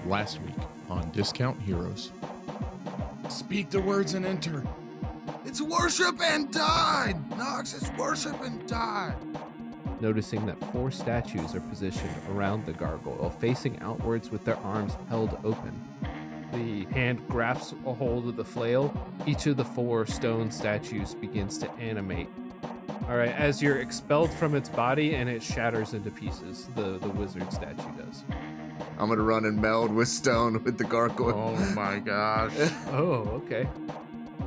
last week on Discount Heroes. Speak the words and enter. It's worship and die! Nox, it's worship and die! Noticing that 4 statues are positioned around the gargoyle, facing outwards with their arms held open. The hand grasps a hold of the flail. Each of the 4 stone statues begins to animate. All right, as you're expelled from its body and it shatters into pieces, the wizard statue does. I'm gonna run and meld with stone with the gargoyle. Oh my gosh. Oh, okay.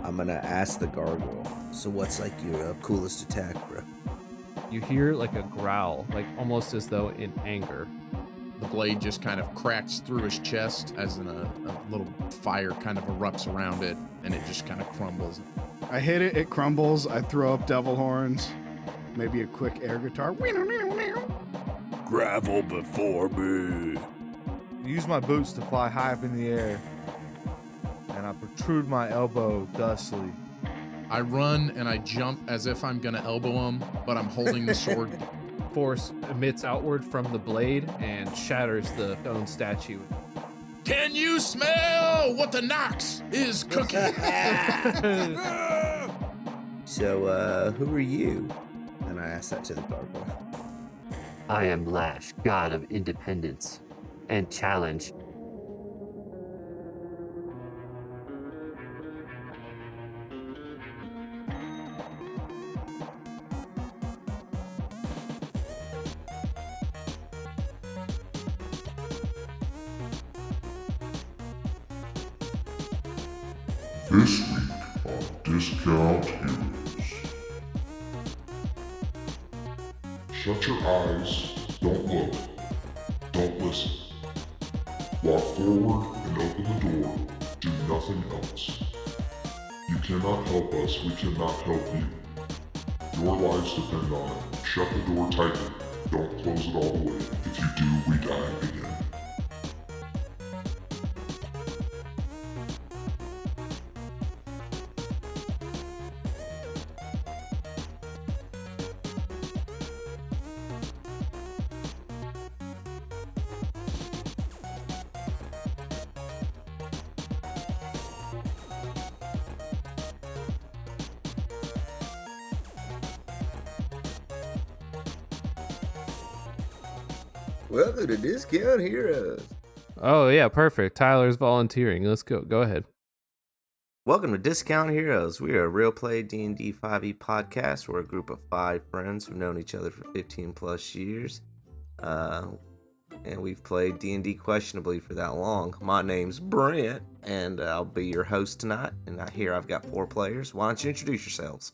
I'm gonna ask the gargoyle. So what's like your coolest attack, bro? You hear like a growl, like almost as though in anger. The blade just kind of cracks through his chest as in a little fire kind of erupts around it, and it just kind of crumbles. I hit it, it crumbles, I throw up devil horns, maybe a quick air guitar. Gravel before me. Use my boots to fly high up in the air, and I protrude my elbow thusly. I run and I jump as if I'm gonna elbow him, but I'm holding the sword. Force emits outward from the blade and shatters the stone statue. Can you smell what the Nox is cooking? So, who are you? And I asked that to the gargoyle. I am Lash, god of independence and challenge. This week on Discount Heroes. Shut your eyes, don't look, don't listen. Walk forward and open the door, do nothing else. You cannot help us, we cannot help you. Your lives depend on it. Shut the door tightly, don't close it all the way. If you do, we die again. Welcome to Discount Heroes. Oh, yeah, perfect. Tyler's volunteering. Let's go. Go ahead. Welcome to Discount Heroes. We are a real play D&D 5e podcast. We're a group of 5 friends who've known each other for 15 plus years. And we've played D&D questionably for that long. My name's Brent, and I'll be your host tonight. And here I've got 4 players. Why don't you introduce yourselves?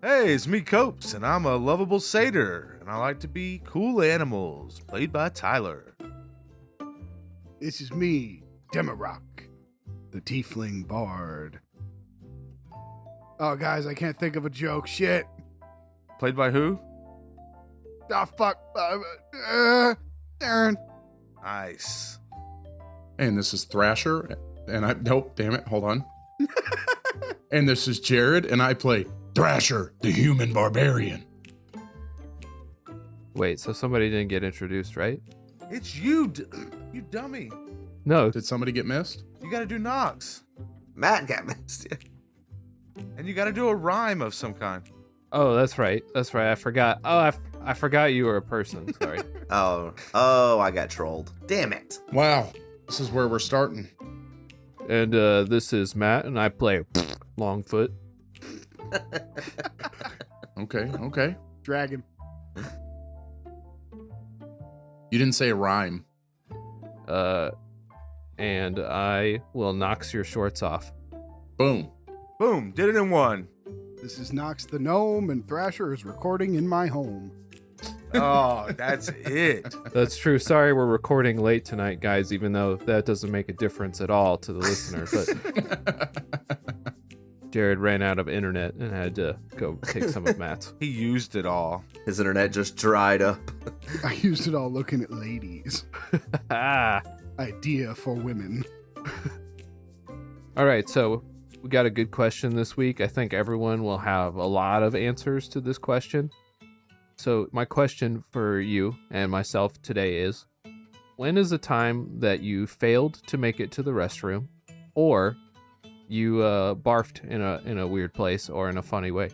Hey, it's me, Copes, and I'm a lovable satyr, and I like to be cool animals, played by Tyler. This is me, Demarok, the tiefling bard. Oh, guys, I can't think of a joke. Shit. Played by who? Ah, fuck. Aaron. Nice. And this is Thrasher, and nope, damn it, hold on. And this is Jared, and I play Thrasher, the human barbarian. Wait, so somebody didn't get introduced, right? It's you, you dummy. No. Did somebody get missed? You gotta do Nox. Matt got missed. And you gotta do a rhyme of some kind. Oh, that's right. That's right. I forgot. Oh, I forgot you were a person. Sorry. Oh, I got trolled. Damn it. Wow, this is where we're starting. And this is Matt, and I play Longfoot. Okay. Dragon. You didn't say a rhyme. And I will knock your shorts off. Boom. Boom, did it in one. This is Nox the Gnome, and Thrasher is recording in my home. Oh, that's it. That's true. Sorry we're recording late tonight, guys, even though that doesn't make a difference at all to the listener. But Jared ran out of internet and had to go take some of Matt's. He used it all. His internet just dried up. I used it all looking at ladies. Idea for women. All right, so we got a good question this week. I think everyone will have a lot of answers to this question. So my question for you and myself today is, When is the time that you failed to make it to the restroom, or you barfed in a weird place or in a funny way?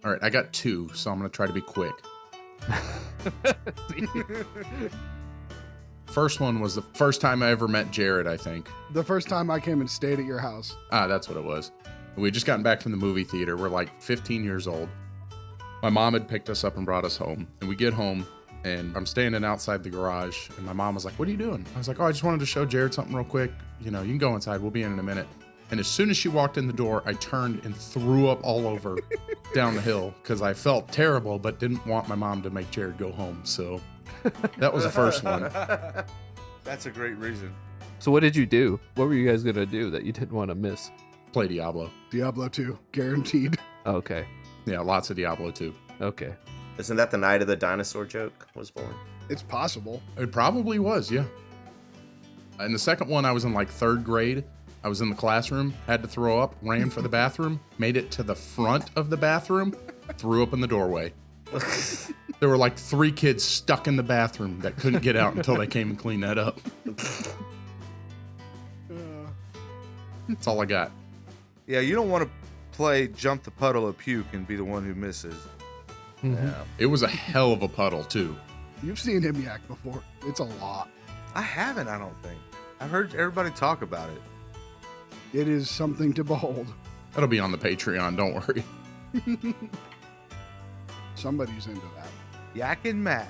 All right, I got 2, so I'm going to try to be quick. First one was the first time I ever met Jared, I think. The first time I came and stayed at your house. That's what it was. We had just gotten back from the movie theater. We're like 15 years old. My mom had picked us up and brought us home. And we get home, and I'm standing outside the garage, and my mom was like, "What are you doing?" I was like, "Oh, I just wanted to show Jared something real quick. You know, you can go inside. We'll be in a minute." And as soon as she walked in the door, I turned and threw up all over down the hill because I felt terrible, but didn't want my mom to make Jared go home. So that was the first one. That's a great reason. So what did you do? What were you guys going to do that you didn't want to miss? Play Diablo. Diablo 2, guaranteed. Okay. Yeah, lots of Diablo 2. Okay. Isn't that the night of the dinosaur joke was born? It's possible. It probably was, yeah. And the second one, I was in like 3rd grade. I was in the classroom, had to throw up, ran for the bathroom, made it to the front of the bathroom, threw up in the doorway. There were like 3 kids stuck in the bathroom that couldn't get out until they came and cleaned that up. That's all I got. Yeah, you don't want to play jump the puddle of puke and be the one who misses. Mm-hmm. Yeah. It was a hell of a puddle, too. You've seen him yak before. It's a lot. I haven't, I don't think. I've heard everybody talk about it. It is something to behold. That'll be on the Patreon, don't worry. Somebody's into that. Yak and Matt.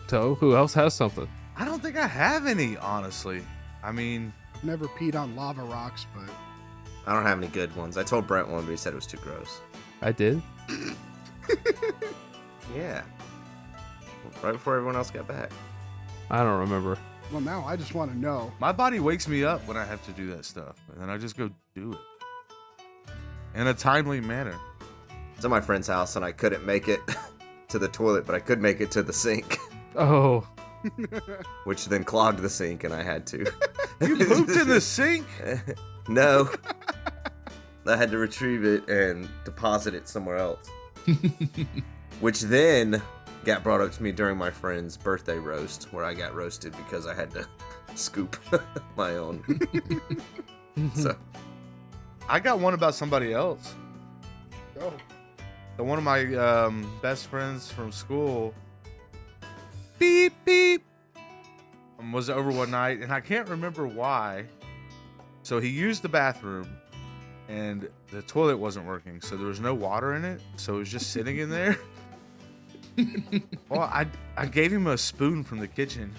So who else has something? I don't think I have any, honestly. I mean, Never peed on lava rocks, but I don't have any good ones. I told Brent one, but he said it was too gross. I did. Yeah. Right before everyone else got back. I don't remember. well, now I just want to know. my body wakes me up when I have to do that stuff, and then I just go do it in a timely manner. It's at my friend's house, and I couldn't make it to the toilet, but I could make it to the sink, Oh, which then clogged the sink, and I had to. You pooped in the sink? No. I had to retrieve it and deposit it somewhere else. Which then got brought up to me during my friend's birthday roast, where I got roasted because I had to scoop my own. So I got one about somebody else. Oh, So one of my best friends from school, beep, beep, was over one night, and I can't remember why. So he used the bathroom, and the toilet wasn't working, so there was no water in it, so it was just sitting in there. Well, I gave him a spoon from the kitchen,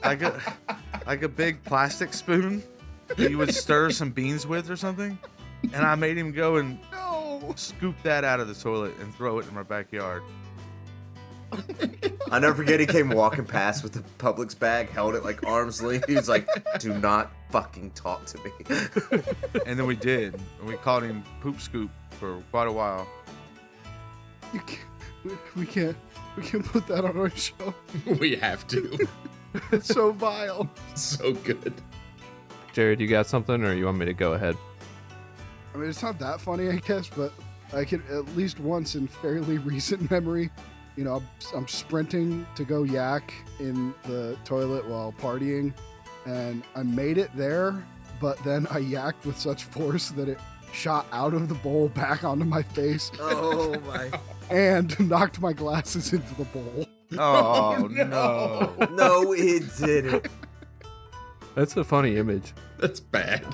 like a big plastic spoon that you would stir some beans with or something, and I made him go and scoop that out of the toilet and throw it in my backyard. I never forget, he came walking past with the Publix bag, held it like arm's length. He was like, "Do not fucking talk to me." And then we did, and we called him Poop Scoop for quite a while. you can't, we can't put that on our show. We have to. It's so vile. So good. Jared, you got something, or you want me to go ahead? I mean, it's not that funny, I guess, but I could at least once in fairly recent memory, you know, I'm sprinting to go yak in the toilet while partying, and I made it there, but then I yacked with such force that it shot out of the bowl back onto my face Oh my. and knocked my glasses into the bowl. Oh, no. No, it didn't. That's a funny image. That's bad.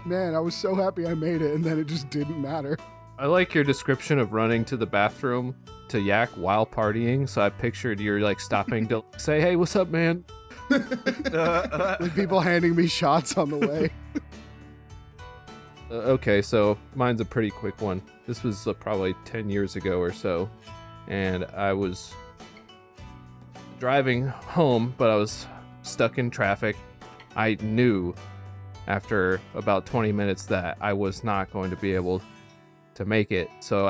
Man, I was so happy I made it, and then it just didn't matter. I like your description of running to the bathroom to yak while partying. So I pictured you're like stopping to say, "Hey, what's up, man?" With people handing me shots on the way. Okay, so mine's a pretty quick one. This was probably 10 years ago or so, and I was driving home, but I was stuck in traffic. I knew after about 20 minutes that I was not going to be able to make it. So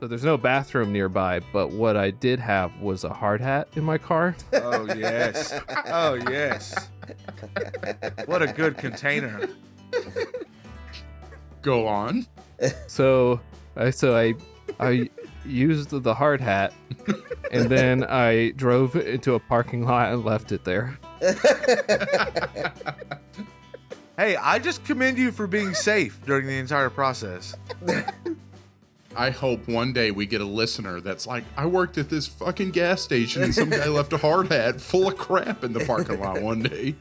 there's no bathroom nearby, but what I did have was a hard hat in my car. Oh, yes. Oh, yes. What a good container. Go on. So I used the hard hat, and then I drove into a parking lot and left it there. Hey, I just commend you for being safe during the entire process. I hope one day we get a listener that's like, I worked at this fucking gas station and some guy left a hard hat full of crap in the parking lot one day.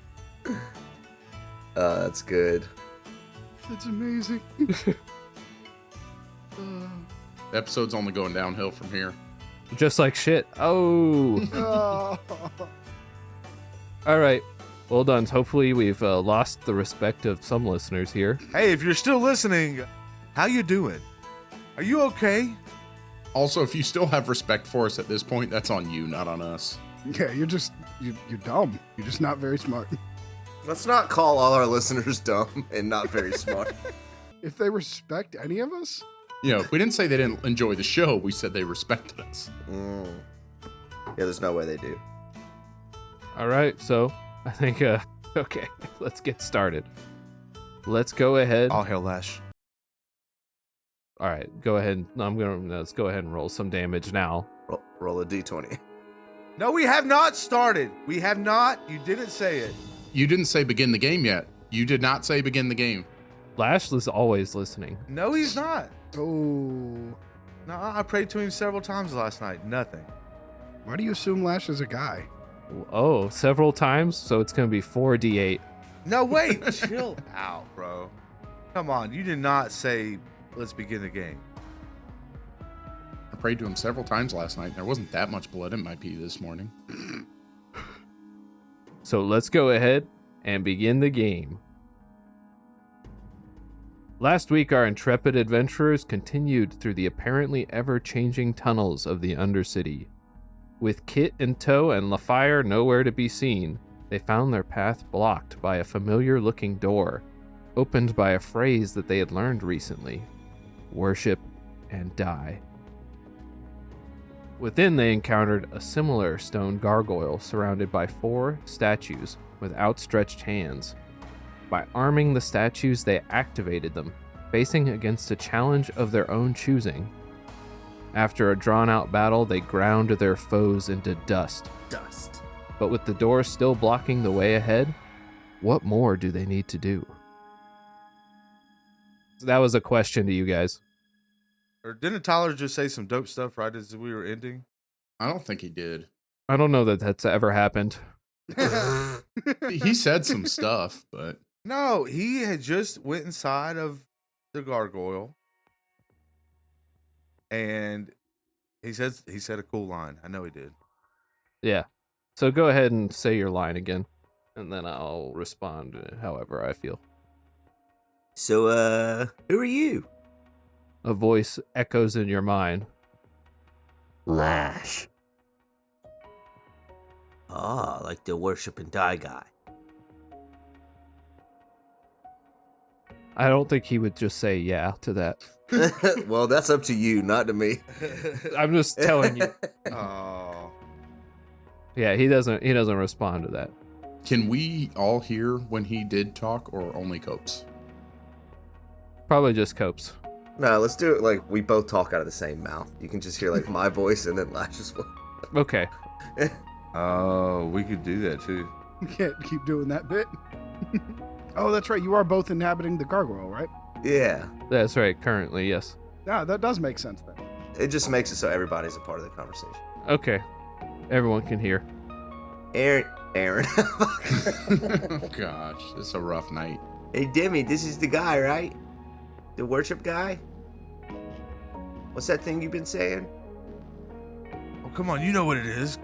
That's good. That's amazing. The episode's only going downhill from here. Just like shit. Oh. Oh. All right. Well done. Hopefully we've lost the respect of some listeners here. Hey, if you're still listening, how you doing? Are you okay? Also, if you still have respect for us at this point, that's on you, not on us. Yeah, you're dumb. You're just not very smart. Let's not call all our listeners dumb and not very smart. If they respect any of us, You know, we didn't say they didn't enjoy the show. We said they respected us. Yeah, there's no way they do. All right. So I think, okay, let's get started. Let's go ahead. All hail Lash. All right. Go ahead. Let's go ahead and roll some damage now. Roll a d20. No, we have not started. We have not. You didn't say it. You didn't say begin the game yet. You did not say begin the game. Lash is always listening. No, he's not. oh, No, I prayed to him several times last night. Nothing. why do you assume Lash is a guy? Oh, several times. So it's going to be 4d8. No, wait. Chill out, bro. Come on. You did not say, let's begin the game. I prayed to him several times last night. There wasn't that much blood in my pee this morning. So let's go ahead and begin the game. Last week, our intrepid adventurers continued through the apparently ever-changing tunnels of the Undercity. With Kit in tow and LaFire nowhere to be seen, they found their path blocked by a familiar-looking door, opened by a phrase that they had learned recently: worship and die. Within, they encountered a similar stone gargoyle surrounded by 4 statues with outstretched hands. By arming the statues, they activated them, facing against a challenge of their own choosing. After a drawn-out battle, they ground their foes into dust. But with the door still blocking the way ahead, what more do they need to do? So that was a question to you guys. Or didn't Tyler just say some dope stuff right as we were ending? I don't think he did. I don't know that that's ever happened. He said some stuff, but No, he had just went inside of the gargoyle, and he said a cool line. I know he did. Yeah. So go ahead and say your line again, and then I'll respond however I feel. So, who are you? A voice echoes in your mind. Lash. Ah, like the worship and die guy. I don't think he would just say yeah to that. Well, that's up to you, not to me. I'm just telling you. Oh, Yeah, he doesn't respond to that. can we all hear when he did talk or only Copes? Probably just Copes. No, let's do it like we both talk out of the same mouth. You can just hear like my voice and then Lash's voice. Okay. oh, we could do that too. You can't keep doing that bit. Oh, that's right. You are both inhabiting the gargoyle, right? Yeah. That's right, currently, yes. Yeah, that does make sense then. It just makes it so everybody's a part of the conversation. Okay. Everyone can hear. Aaron. Oh, gosh, this is a rough night. Hey, Demi, this is the guy, right? The worship guy? What's that thing you've been saying? Oh, come on, you know what it is,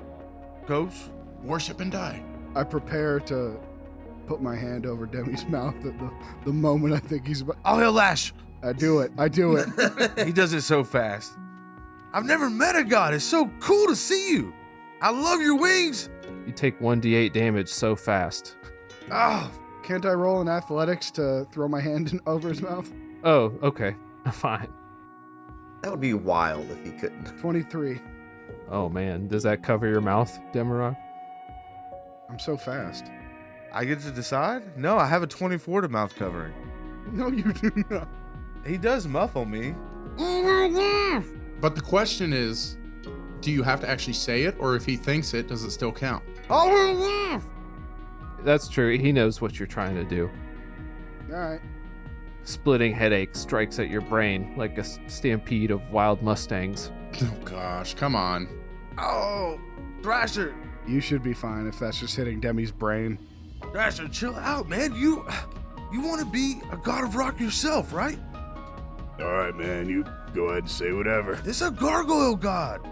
Coach. Worship and die. I prepare to put my hand over Demi's mouth at the moment I think he's about. All hail Lash. I do it. He does it so fast. I've never met a god. It's so cool to see you. I love your wings. You take 1d8 damage so fast. Oh, can't I roll in athletics to throw my hand over his mouth? Oh, okay. Fine. That would be wild if he couldn't. 23. Oh, man. Does that cover your mouth, Demarok? I'm so fast. I get to decide? No, I have a 24 to mouth covering. No, you do not. He does muffle me. But the question is, do you have to actually say it, or if he thinks it, does it still count? That's true. He knows what you're trying to do. All right. Splitting headache strikes at your brain like a stampede of wild mustangs. Oh gosh, come on. Oh, Thrasher. You should be fine if that's just hitting Demi's brain. Thrasher, chill out, man. You want to be a god of rock yourself, right? All right, man, you go ahead and say whatever. This is a gargoyle god.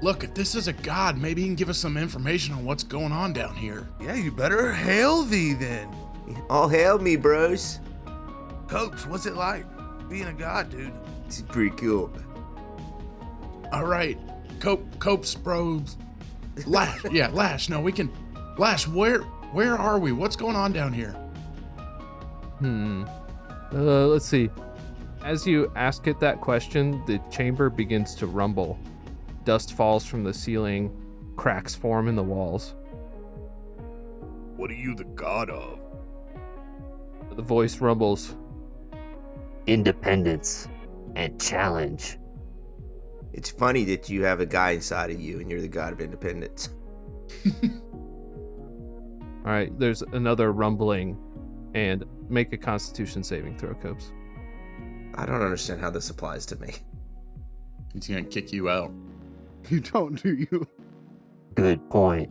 Look, if this is a god, maybe he can give us some information on what's going on down here. Yeah, you better hail thee then. All hail me, bros. Coach, what's it like being a god, dude? It's pretty cool. All right, Copes, bro. Lash, yeah, Lash. No, we can. Lash, where are we? What's going on down here? Let's see. As you ask it that question, the chamber begins to rumble. Dust falls from the ceiling, cracks form in the walls. What are you the god of? The voice rumbles. Independence and challenge. It's funny that you have a guy inside of you and you're the god of independence. All right, there's another rumbling, and make a Constitution saving throw, Copes. I don't understand how this applies to me. He's gonna kick you out. You don't, do you? Good point.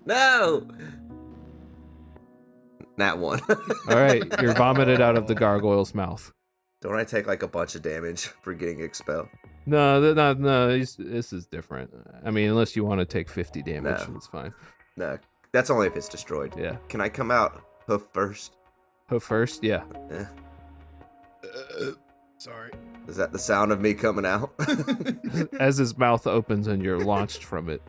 No! That one. All right, you're vomited out of the gargoyle's mouth. Don't I take like a bunch of damage for getting expelled? No, this is different. I mean, unless you want to take 50 damage, No. it's fine. No, that's only if it's destroyed. Yeah. Can I come out hoof first? Hoof first? Yeah. Eh. Sorry. Is that the sound of me coming out? As his mouth opens and you're launched from it.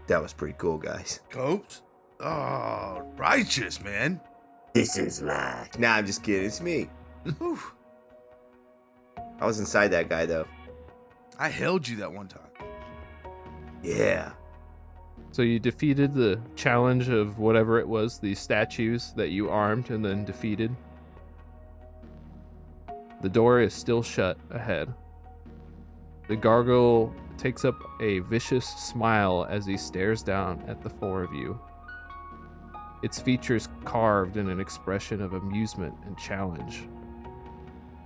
That was pretty cool, guys. Coach? Oh, righteous, man. This is Lash. Nah, I'm just kidding. It's me. I was inside that guy, though. I held you that one time. Yeah. So you defeated the challenge of whatever it was, the statues that you armed and then defeated. The door is still shut ahead. The gargoyle takes up a vicious smile as he stares down at the four of you. Its features carved in an expression of amusement and challenge.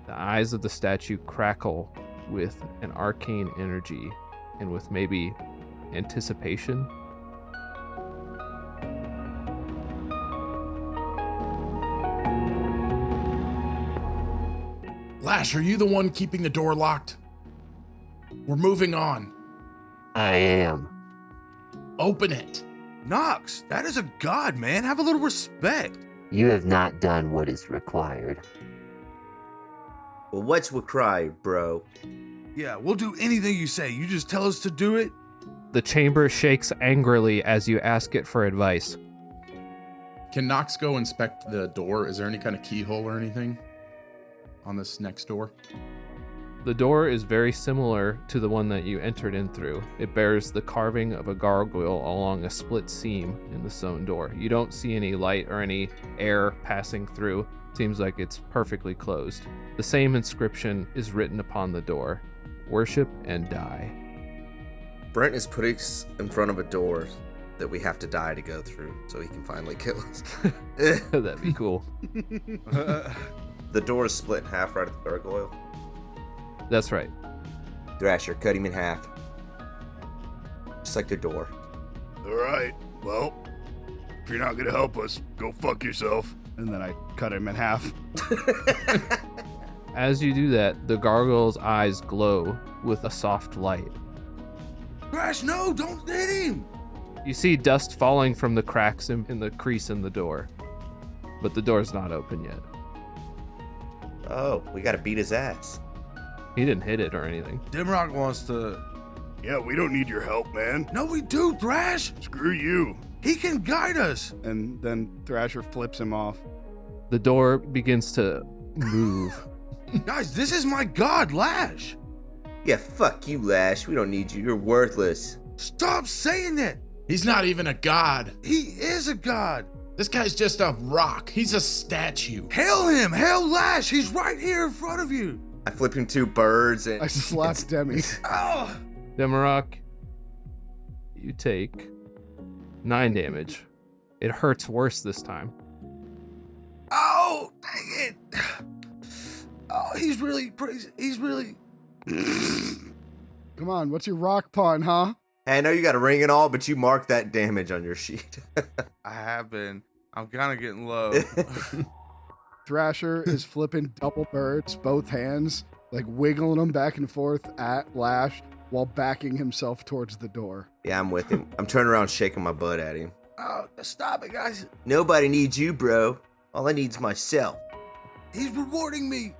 The eyes of the statue crackle with an arcane energy and with maybe anticipation. Lash, are you the one keeping the door locked? We're moving on. I am. Open it. Nox, that is a god, man. Have a little respect. You have not done what is required. Well, what's required, bro? Yeah, we'll do anything you say. You just tell us to do it. The chamber shakes angrily as you ask it for advice. Can Nox go inspect the door? Is there any kind of keyhole or anything on this next door? The door is very similar to the one that you entered in through. It bears the carving of a gargoyle along a split seam in the stone door. You don't see any light or any air passing through. Seems like it's perfectly closed. The same inscription is written upon the door: worship and die. Brent is putting us in front of a door that we have to die to go through so he can finally kill us. That'd be cool. The door is split in half right at the gargoyle. That's right. Thrasher, cut him in half. Just like the door. All right, well, if you're not gonna help us, go fuck yourself. And then I cut him in half. As you do that, the gargoyle's eyes glow with a soft light. Crash, no, don't hit him. You see dust falling from the cracks in the crease in the door, but the door's not open yet. Oh, we gotta beat his ass. He didn't hit it or anything. Dimrock wants to. Yeah, we don't need your help, man. No, we do, Thrash. Screw you. He can guide us. And then Thrasher flips him off. The door begins to move. Guys, this is my god, Lash. Yeah, fuck you, Lash. We don't need you. You're worthless. Stop saying that. He's not even a god. He is a god. This guy's just a rock. He's a statue. Hail him! Hail Lash! He's right here in front of you. I flip him 2 birds and I slapped Demi. Oh! Demarok, you take 9 damage. It hurts worse this time. Oh! Dang it! Oh, he's really crazy. He's really... Come on, what's your rock pun, huh? Hey, I know you got a ring and all, but you marked that damage on your sheet. I have been. I'm kind of getting low. Thrasher is flipping double birds, both hands, like wiggling them back and forth at Lash while backing himself towards the door. Yeah, I'm with him. I'm turning around shaking my butt at him. Oh, stop it, guys. Nobody needs you, bro. All I need's myself. He's rewarding me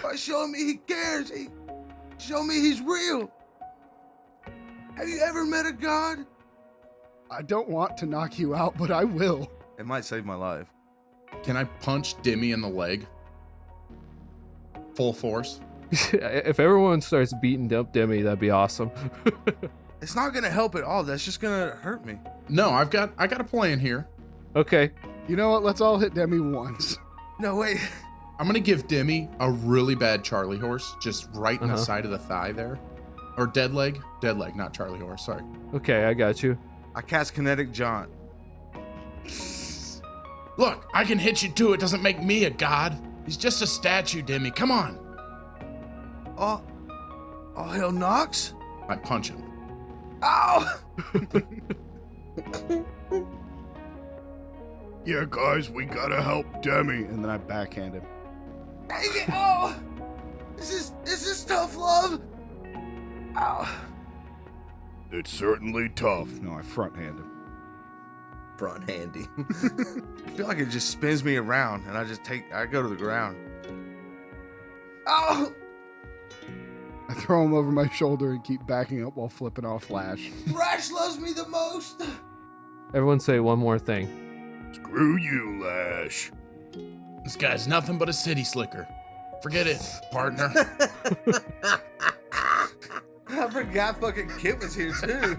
by showing me he cares. He showed me he's real. Have you ever met a god? I don't want to knock you out, but I will. It might save my life. Can I punch Demi in the leg? Full force. If everyone starts beating up Demi, that'd be awesome. It's not gonna help at all. That's just gonna hurt me. No, I got a plan here. Okay. You know what? Let's all hit Demi once. No, wait. I'm gonna give Demi a really bad Charlie horse, just right in the side of the thigh there. Or dead leg, not Charlie horse, sorry. Okay, I got you. I cast Kinetic Jaunt. Look, I can hit you too, it doesn't make me a god. He's just a statue, Demi, come on. Oh, hell, Nox? I punch him. Ow! Yeah, guys, we gotta help Demi. And then I backhand him. Dang it! Oh! Is this tough love? Ow. It's certainly tough. No, I front hand him. Front handy. I feel like it just spins me around and I go to the ground. Oh! I throw him over my shoulder and keep backing up while flipping off Lash. Rash loves me the most. Everyone say one more thing. Screw you, Lash. This guy's nothing but a city slicker. Forget it, partner. I forgot fucking Kit was here too.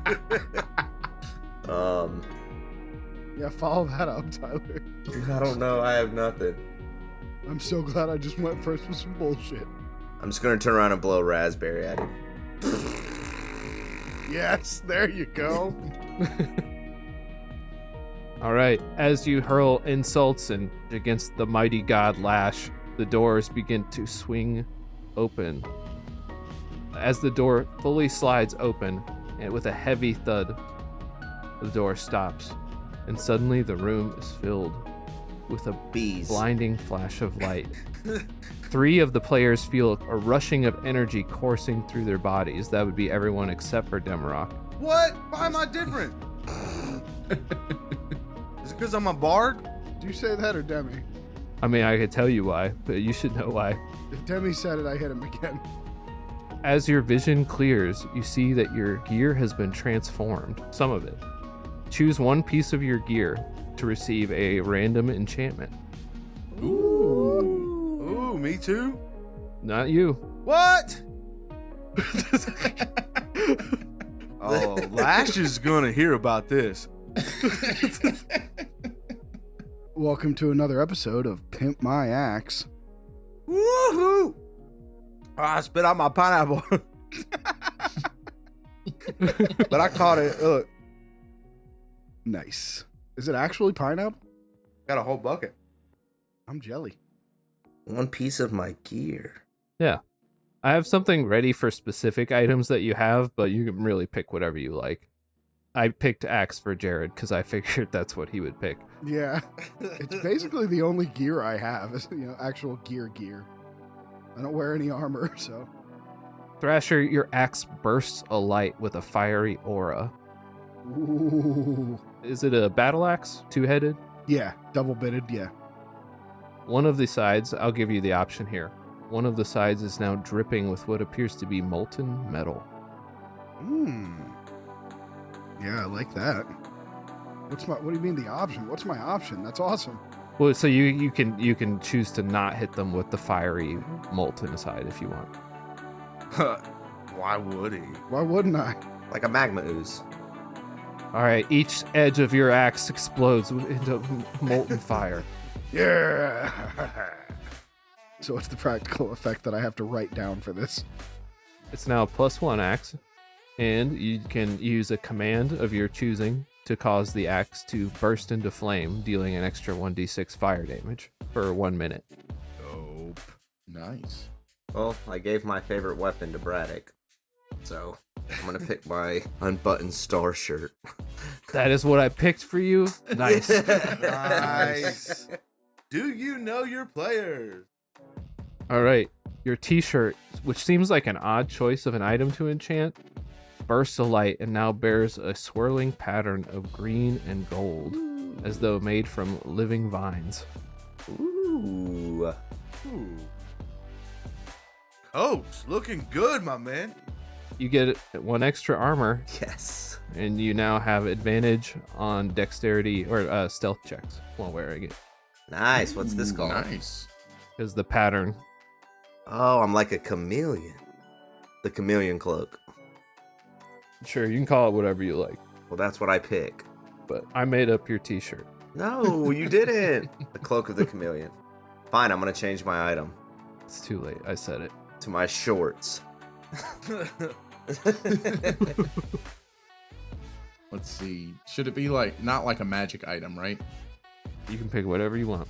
Yeah, follow that up, Tyler. I don't know. I have nothing. I'm so glad I just went first with some bullshit. I'm just gonna turn around and blow raspberry at him. Yes, there you go. All right. As you hurl insults and against the mighty god Lash, the doors begin to swing open. As the door fully slides open, and with a heavy thud, the door stops, and suddenly the room is filled with a blinding flash of light. 3 of the players feel a rushing of energy coursing through their bodies. That would be everyone except for Demarok. What? Why am I different? Is it because I'm a bard? Did you say that or Demi? I mean, I could tell you why, but you should know why. If Demi said it, I hit him again. As your vision clears, you see that your gear has been transformed, some of it. Choose one piece of your gear to receive a random enchantment. Ooh, me too? Not you. What? Oh, Lash is gonna hear about this. Welcome to another episode of Pimp My Axe. Woohoo! I spit out my pineapple. But I caught it. Look. Nice. Is it actually pineapple? Got a whole bucket. I'm jelly. One piece of my gear. Yeah. I have something ready for specific items that you have, but you can really pick whatever you like. I picked axe for Jared because I figured that's what he would pick. Yeah. It's basically the only gear I have is, actual gear. I don't wear any armor, so. Thrasher, your axe bursts alight with a fiery aura. Ooh. Is it a battle axe? 2-headed? Yeah, double-bitted, yeah. One of the sides, I'll give you the option here. One of the sides is now dripping with what appears to be molten metal. Yeah, I like that. What do you mean the option? What's my option? That's awesome. Well, so you can choose to not hit them with the fiery molten side if you want. Why would he? Why wouldn't I? Like a magma ooze. All right, each edge of your axe explodes into molten fire. Yeah. So what's the practical effect that I have to write down for this? It's now a +1 axe, and you can use a command of your choosing to cause the axe to burst into flame, dealing an extra 1d6 fire damage for 1 minute. Dope. Nice. Well, I gave my favorite weapon to Braddock, so I'm gonna pick my unbuttoned star shirt. That is what I picked for you. Nice. Nice. Do you know your players? All right, your t-shirt, which seems like an odd choice of an item to enchant, bursts a light and now bears a swirling pattern of green and gold, as though made from living vines. Ooh. Ooh. Coach, looking good, my man. You get 1 extra armor, Yes. and you now have advantage on dexterity or stealth checks while wearing it, Nice. What's this Ooh, called? Nice. because the pattern. Oh, I'm like a chameleon. The chameleon cloak. Sure, you can call it whatever you like, Well, that's what I pick. but I made up your t-shirt. No, you didn't. The cloak of the chameleon. Fine, I'm gonna change my item It's too late. I said it. to my shorts. Let's see. Should it be like not like a magic item, right? You can pick whatever you want.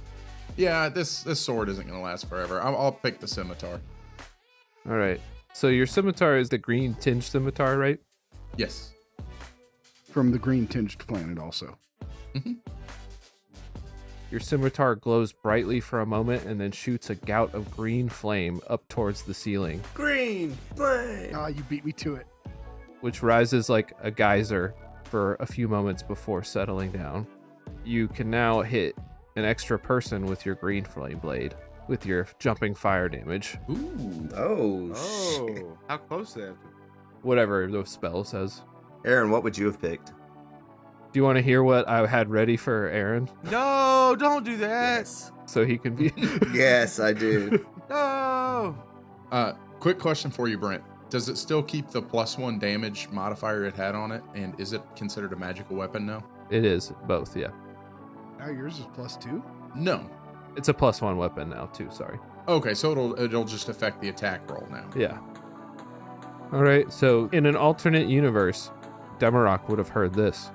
Yeah, this sword isn't gonna last forever. I'll pick the scimitar. All right. So your scimitar is the green tinged scimitar, right? Yes. From the green tinged planet also. Your scimitar glows brightly for a moment and then shoots a gout of green flame up towards the ceiling, Green flame. Ah, you beat me to it. which rises like a geyser for a few moments before settling down. You can now hit an extra person with your green flame blade with your jumping fire damage, Ooh. Oh, Oh, shit. how close they have to be. whatever the spell says. Aaron, what would you have picked? Do you want to hear what I had ready for Aaron No, don't do that. so he can be? Yes, I do. No. Quick question for you, Brent. Does it still keep the +1 damage modifier it had on it? And is it considered a magical weapon now? It is both, yeah. Now yours is +2? No. It's a +1 weapon now too. Sorry. Okay, so it'll just affect the attack roll now. Yeah. All right. So in an alternate universe, Demarok would have heard this.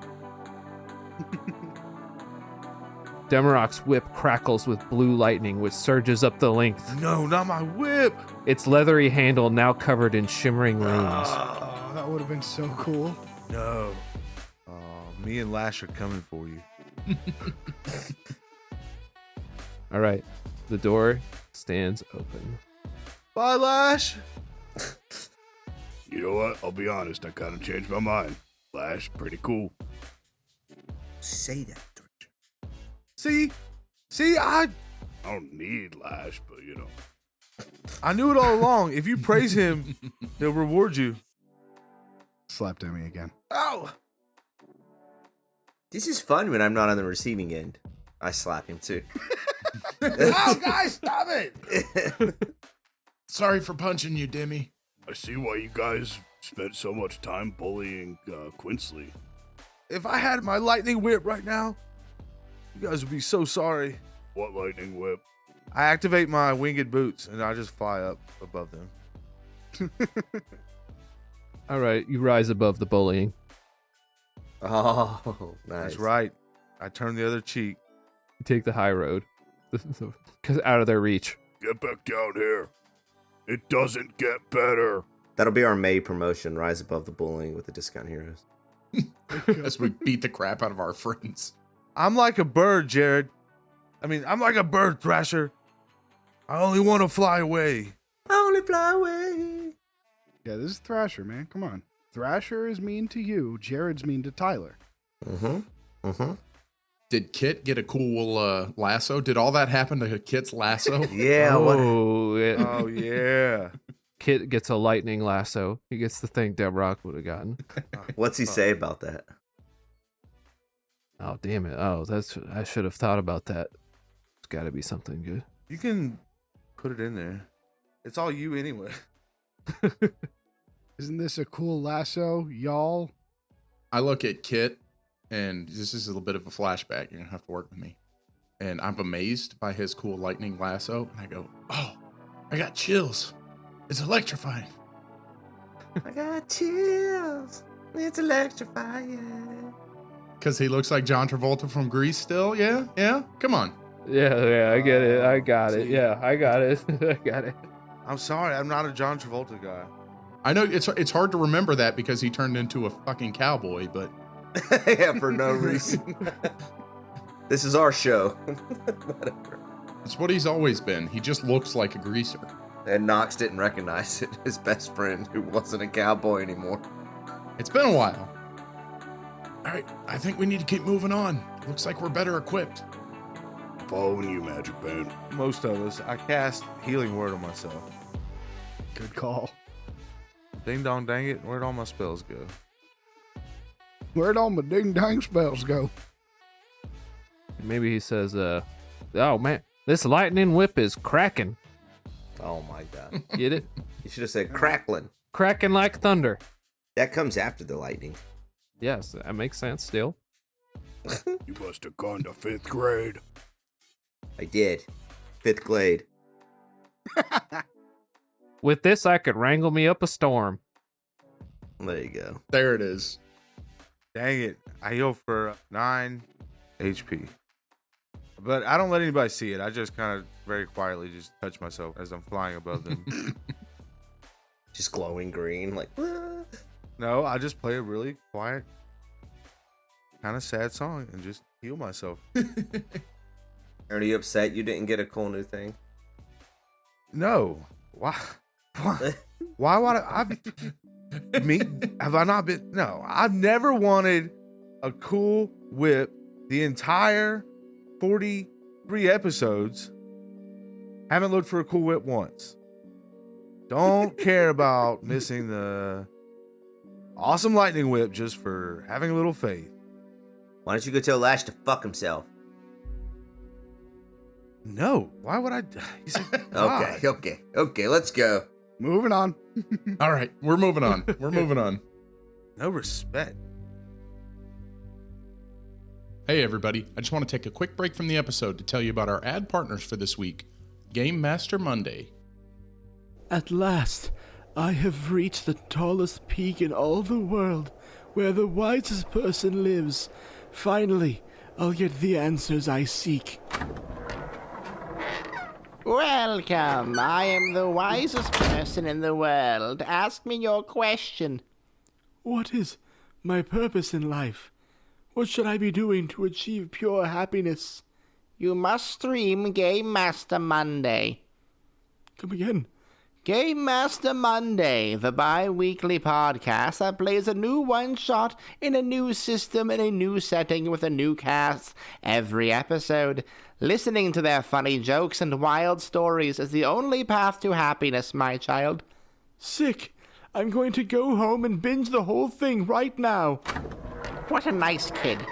Demarok's whip crackles with blue lightning, which surges up the length. No, not my whip. Its leathery handle now covered in shimmering runes. Oh, that would have been so cool. No. Oh, me and Lash are coming for you. All right. The door stands open. Bye, Lash. You know what? I'll be honest. I kind of changed my mind. Lash, pretty cool. Say that, George. See, I don't need Lash, but you know. I knew it all along. If you praise him, he'll reward you. Slapped at me again. Ow! This is fun when I'm not on the receiving end. I slap him too. Oh, guys, stop it! Sorry for punching you, Demi. I see why you guys spent so much time bullying Quinsley. If I had my lightning whip right now, you guys would be so sorry. What lightning whip? I activate my winged boots and I just fly up above them. All right. You rise above the bullying. Oh, nice. That's right. I turn the other cheek. You take the high road, because out of their reach. Get back down here. It doesn't get better. That'll be our May promotion, Rise Above the Bullying with the Discount Heroes. As we beat the crap out of our friends. I'm like a bird, Jared. I'm like a bird, Thrasher. I only want to fly away. I only fly away. Yeah, this is Thrasher, man. Come on. Thrasher is mean to you. Jared's mean to Tyler. Did Kit get a cool lasso? Did all that happen to Kit's lasso? Yeah. Oh, Oh, yeah. Kit gets a lightning lasso. He gets the thing Demarok would have gotten. What's he say about that? Oh, damn it. Oh, I should have thought about that. It's got to be something good. You can put it in there. It's all you anyway. Isn't this a cool lasso, y'all? I look at Kit and this is a little bit of a flashback. You're gonna have to work with me. And I'm amazed by his cool lightning lasso, and I go, "Oh, I got chills. It's electrifying." I got chills. It's electrifying. Because he looks like John Travolta from Grease still. Yeah. Come on. Yeah, I get it. I got it. Yeah, I got it. I got it. I'm sorry, I'm not a John Travolta guy. I know it's hard to remember that because he turned into a fucking cowboy, but Yeah, for no reason. This is our show. Whatever. it's what he's always been. He just looks like a greaser. And Knox didn't recognize it. His best friend, who wasn't a cowboy anymore. It's been a while. All right, I think we need to keep moving on. Looks like we're better equipped. Following you, Magic Man. Most of us. I cast Healing Word on myself. Good call. Ding dong dang it, where'd all my spells go? Where'd all my ding dang spells go? Maybe he says, "Oh man, this lightning whip is cracking." Oh my god. Get it? You should have said crackling. Cracking like thunder. That comes after the lightning. Yes, that makes sense. Still, You must have gone to 5th grade. I did. 5th grade. with this, I could wrangle me up a storm. There you go. There it is. Dang it, I heal for 9 HP. But I don't let anybody see it. I just kind of very quietly just touch myself as I'm flying above them. Just glowing green, like. No, I just play a really quiet, kind of sad song and just heal myself. Are you upset you didn't get a cool new thing? No. Why? Why would have I not been? No, I've never wanted a cool whip the entire 43 episodes. Haven't looked for a cool whip once. Don't care about missing the awesome lightning whip just for having a little faith. Why don't you go tell Lash to fuck himself? No, why would I? He's a god. Okay, let's go. Moving on. All right, we're moving on. We're moving on. No respect. Hey, everybody. I just want to take a quick break from the episode to tell you about our ad partners for this week, Game Master Monday. At last, I have reached the tallest peak in all the world, where the wisest person lives. Finally, I'll get the answers I seek. Welcome. I am the wisest person in the world. Ask me your question. What is my purpose in life? What should I be doing to achieve pure happiness? You must stream Game Master Monday. Come again. Game Master Monday, the bi-weekly podcast that plays a new one-shot in a new system in a new setting with a new cast every episode. Listening to their funny jokes and wild stories is the only path to happiness, my child. Sick. I'm going to go home and binge the whole thing right now. What a nice kid.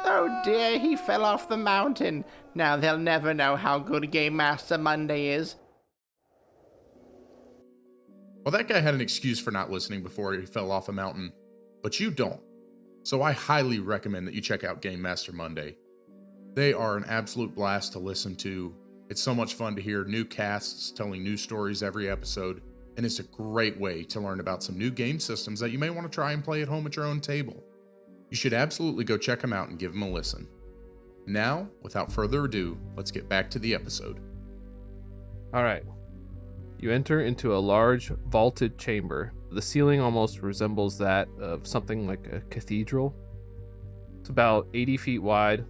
Oh dear, he fell off the mountain. Now they'll never know how good Game Master Monday is. Well, that guy had an excuse for not listening before he fell off a mountain, but you don't. So I highly recommend that you check out Game Master Monday. They are an absolute blast to listen to. It's so much fun to hear new casts telling new stories every episode, and it's a great way to learn about some new game systems that you may want to try and play at home at your own table. You should absolutely go check them out and give them a listen. Now, without further ado, let's get back to the episode. All right. You enter into a large vaulted chamber. The ceiling almost resembles that of something like a cathedral. It's about 80 feet wide,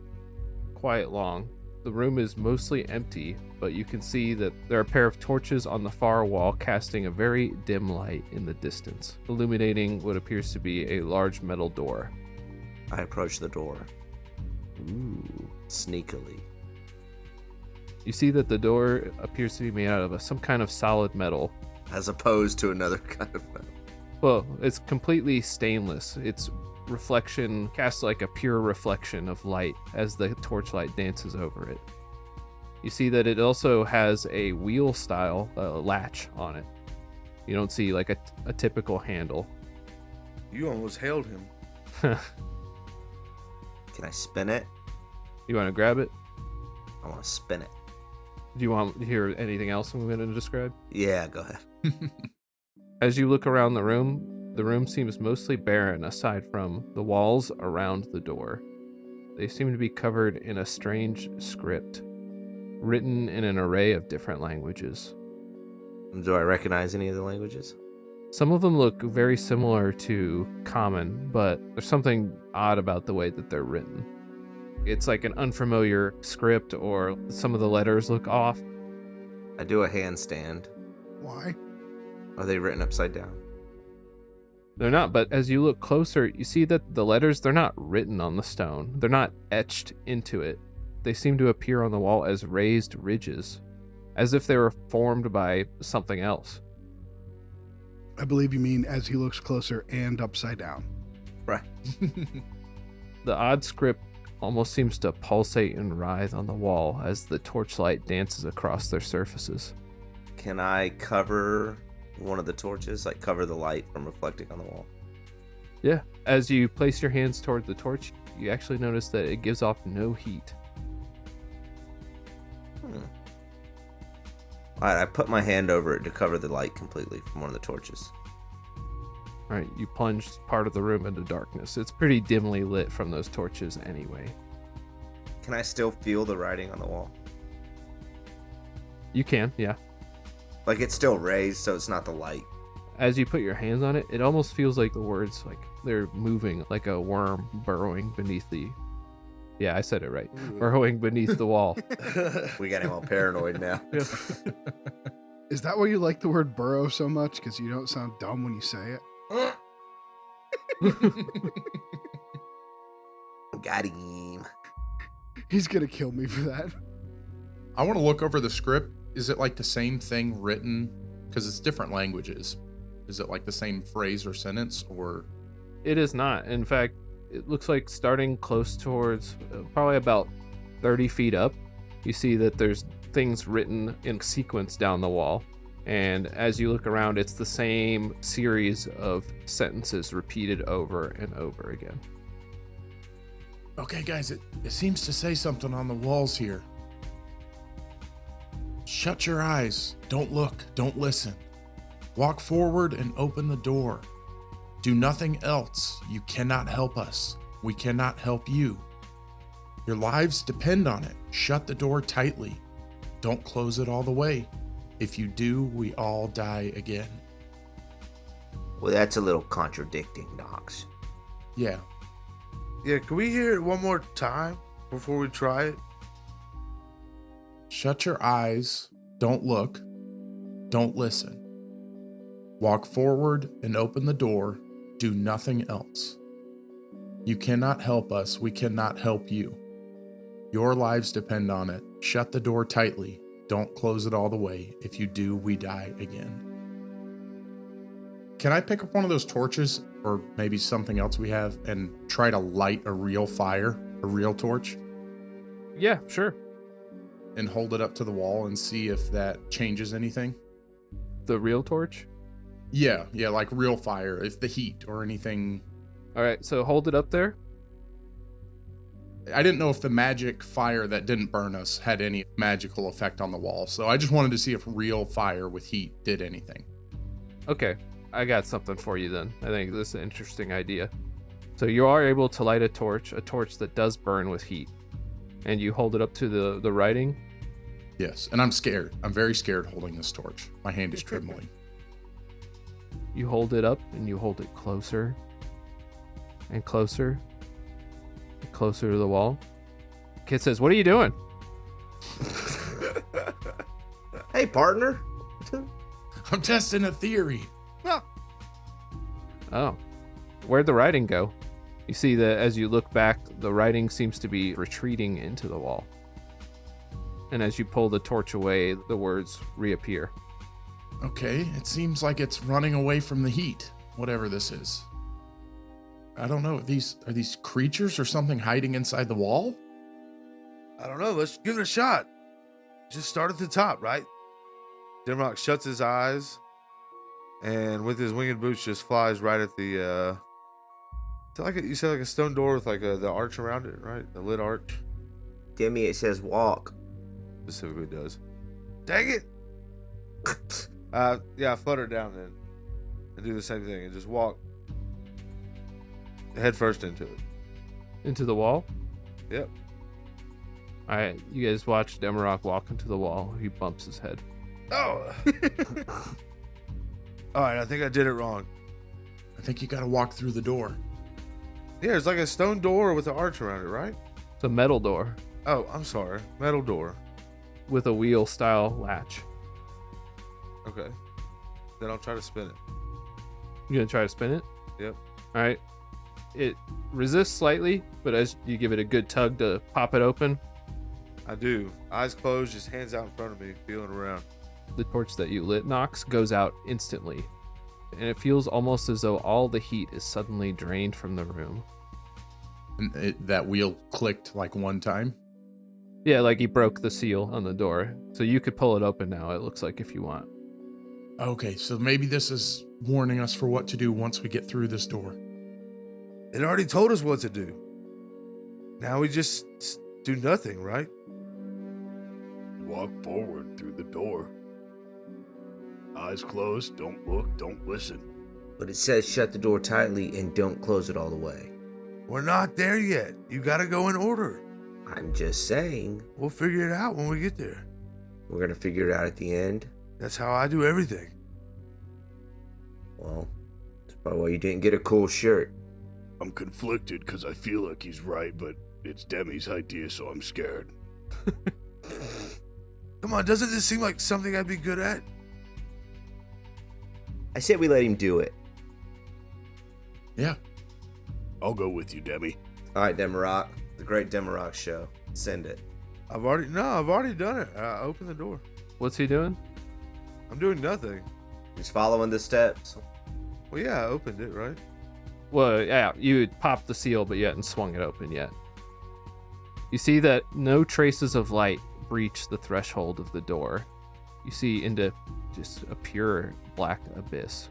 quite long. The room is mostly empty, but you can see that there are a pair of torches on the far wall casting a very dim light in the distance, illuminating what appears to be a large metal door. I approach the door. Ooh. Sneakily. You see that the door appears to be made out of some kind of solid metal. As opposed to another kind of metal. Well, it's completely stainless. Its reflection casts like a pure reflection of light as the torchlight dances over it. You see that it also has a wheel style latch on it. You don't see like a typical handle. You almost hailed him. Can I spin it? You want to grab it? I want to spin it. Do you want to hear anything else I'm going to describe? Yeah, go ahead. As you look around the room seems mostly barren aside from the walls around the door. They seem to be covered in a strange script, written in an array of different languages. Do I recognize any of the languages? Some of them look very similar to Common, but there's something odd about the way that they're written. It's like an unfamiliar script, or some of the letters look off. I do a handstand. Why? Are they written upside down? They're not, but as you look closer, you see that the letters, they're not written on the stone. They're not etched into it. They seem to appear on the wall as raised ridges, as if they were formed by something else. I believe you mean as he looks closer and upside down. Right. The odd script almost seems to pulsate and writhe on the wall as the torchlight dances across their surfaces. Can I cover one of the torches, like cover the light from reflecting on the wall? Yeah. As you place your hands toward the torch, you actually notice that it gives off no heat. Alright, I put my hand over it to cover the light completely from one of the torches. All right, you plunge part of the room into darkness. It's pretty dimly lit from those torches anyway. Can I still feel the writing on the wall? You can, yeah. Like it's still raised, so it's not the light. As you put your hands on it, it almost feels like the words, like they're moving like a worm burrowing beneath the... Yeah, I said it right. Burrowing beneath the wall. We got him all paranoid now. Is that why you like the word burrow so much? Because you don't sound dumb when you say it? Got him. He's gonna kill me for that. I want to look over the script. Is it like the same thing written? Because it's different languages. Is it like the same phrase or sentence, or? It is not. In fact, it looks like starting close towards probably about 30 feet up, you see that there's things written in sequence down the wall. And as you look around, it's the same series of sentences repeated over and over again. Okay, guys, it seems to say something on the walls here. Shut your eyes. Don't look. Don't listen. Walk forward and open the door. Do nothing else. You cannot help us. We cannot help you. Your lives depend on it. Shut the door tightly. Don't close it all the way. If you do, we all die again. Well, that's a little contradicting, Knox. Yeah. Yeah, can we hear it one more time before we try it? Shut your eyes. Don't look. Don't listen. Walk forward and open the door. Do nothing else. You cannot help us. We cannot help you. Your lives depend on it. Shut the door tightly. Don't close it all the way. If you do, we die again. Can I pick up one of those torches, or maybe something else we have, and try to light a real fire, a real torch? Yeah, sure. And hold it up to the wall and see if that changes anything? The real torch? Yeah, like real fire, if the heat or anything. All right, so hold it up there. I didn't know if the magic fire that didn't burn us had any magical effect on the wall, so I just wanted to see if real fire with heat did anything. Okay, I got something for you then. I think this is an interesting idea. So you are able to light a torch that does burn with heat, and you hold it up to the writing. Yes, and I'm scared. I'm very scared holding this torch. My hand is trembling. You hold it up, and you hold it closer and closer and closer to the wall. Kid says, "What are you doing?" Hey, partner. I'm testing a theory. Oh, where'd the writing go? You see that as you look back, the writing seems to be retreating into the wall. And as you pull the torch away, the words reappear. Okay, it seems like it's running away from the heat, whatever this is. I don't know. Are these creatures or something hiding inside the wall? I don't know. Let's give it a shot. Just start at the top, right? Dimrock shuts his eyes and with his winged boots just flies right at the You said like a stone door with like the arch around it, right? The lit arch. Demi, it says walk. Specifically does. Dang it! Flutter down then. And do the same thing and just walk head first into it. Into the wall? Yep. Alright, you guys watch Demarok walk into the wall. He bumps his head. Oh! Alright, I think I did it wrong. I think you gotta walk through the door. Yeah, it's like a stone door with an arch around it, right? It's a metal door Oh, I'm sorry. Metal door. with a wheel style latch. Okay. Then I'll try to spin it. You gonna try to spin it? Yep. Alright. It resists slightly, but as you give it a good tug to pop it open, I do. Eyes closed, just hands out in front of me, feeling around. the torch that you lit, Nox, goes out instantly. And it feels almost as though all the heat is suddenly drained from the room. And that wheel clicked like one time. Yeah, like he broke the seal on the door. So you could pull it open now, it looks like, if you want. Okay, so maybe this is warning us for what to do once we get through this door. It already told us what to do. Now we just do nothing, right? Walk forward through the door. Eyes closed, don't look, don't listen. But it says shut the door tightly and don't close it all the way. We're not there yet. You gotta go in order. I'm just saying. We'll figure it out when we get there. We're gonna figure it out at the end. That's how I do everything. Well, that's probably why you didn't get a cool shirt. I'm conflicted because I feel like he's right, but it's Demi's idea, so I'm scared. Come on, doesn't this seem like something I'd be good at? I said we let him do it. Yeah. I'll go with you, Demi. All right, Demarok. The Great Demarok Show. Send it. I've already done it. I opened the door. What's he doing? I'm doing nothing. He's following the steps. Well, yeah, I opened it, right? Well, yeah, you had popped the seal, but you hadn't swung it open yet. You see that no traces of light breach the threshold of the door. You see into just a pure black abyss.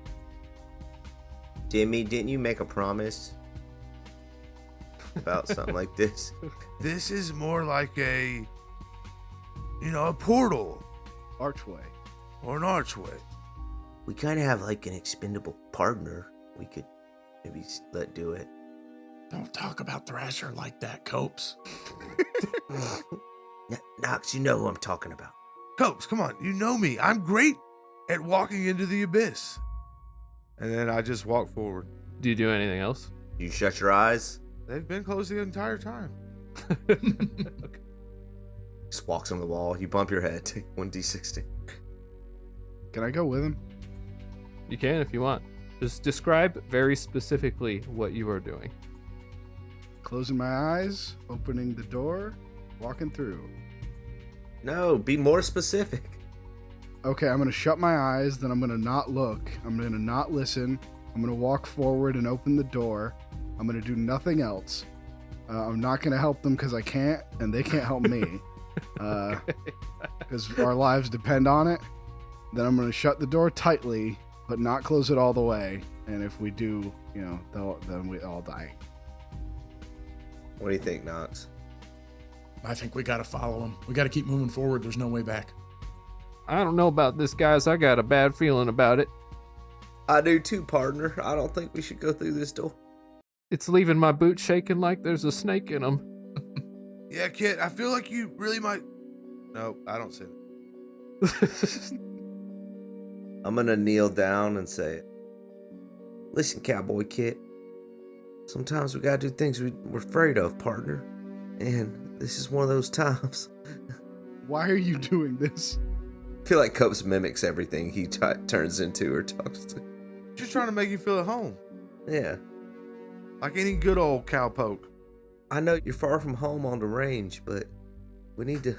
Demi, didn't you make a promise about something like this? This is more like a portal Archway. or an archway. We kind of have like an expendable partner we could maybe let do it. Don't talk about Thrasher like that, Copes. Nox, you know who I'm talking about. Copes, come on. You know me. I'm great at walking into the abyss. And then I just walk forward. Do you do anything else? You shut your eyes. They've been closed the entire time. Okay. Just walks on the wall. You bump your head. Take 1d60. Can I go with him? You can if you want. Just describe very specifically what you are doing. Closing my eyes, opening the door, walking through. No, be more specific. Okay, I'm going to shut my eyes, then I'm going to not look. I'm going to not listen. I'm going to walk forward and open the door. I'm going to do nothing else. I'm not going to help them because I can't, and they can't help me. Because our lives depend on it. Then I'm going to shut the door tightly, but not close it all the way. And if we do, then we all die. What do you think, Nox? I think we gotta follow him. We gotta keep moving forward. There's no way back. I don't know about this, guys. I got a bad feeling about it. I do too, partner. I don't think we should go through this door. It's leaving my boots shaking like there's a snake in them. Yeah, kid, I feel like you really might... No, I don't say it. I'm gonna kneel down and say, listen, cowboy kid. Sometimes we gotta do things we're afraid of, partner. And this is one of those times. Why are you doing this? I feel like Copes mimics everything he turns into or talks to. Just trying to make you feel at home. Yeah. Like any good old cowpoke. I know you're far from home on the range, but we need to...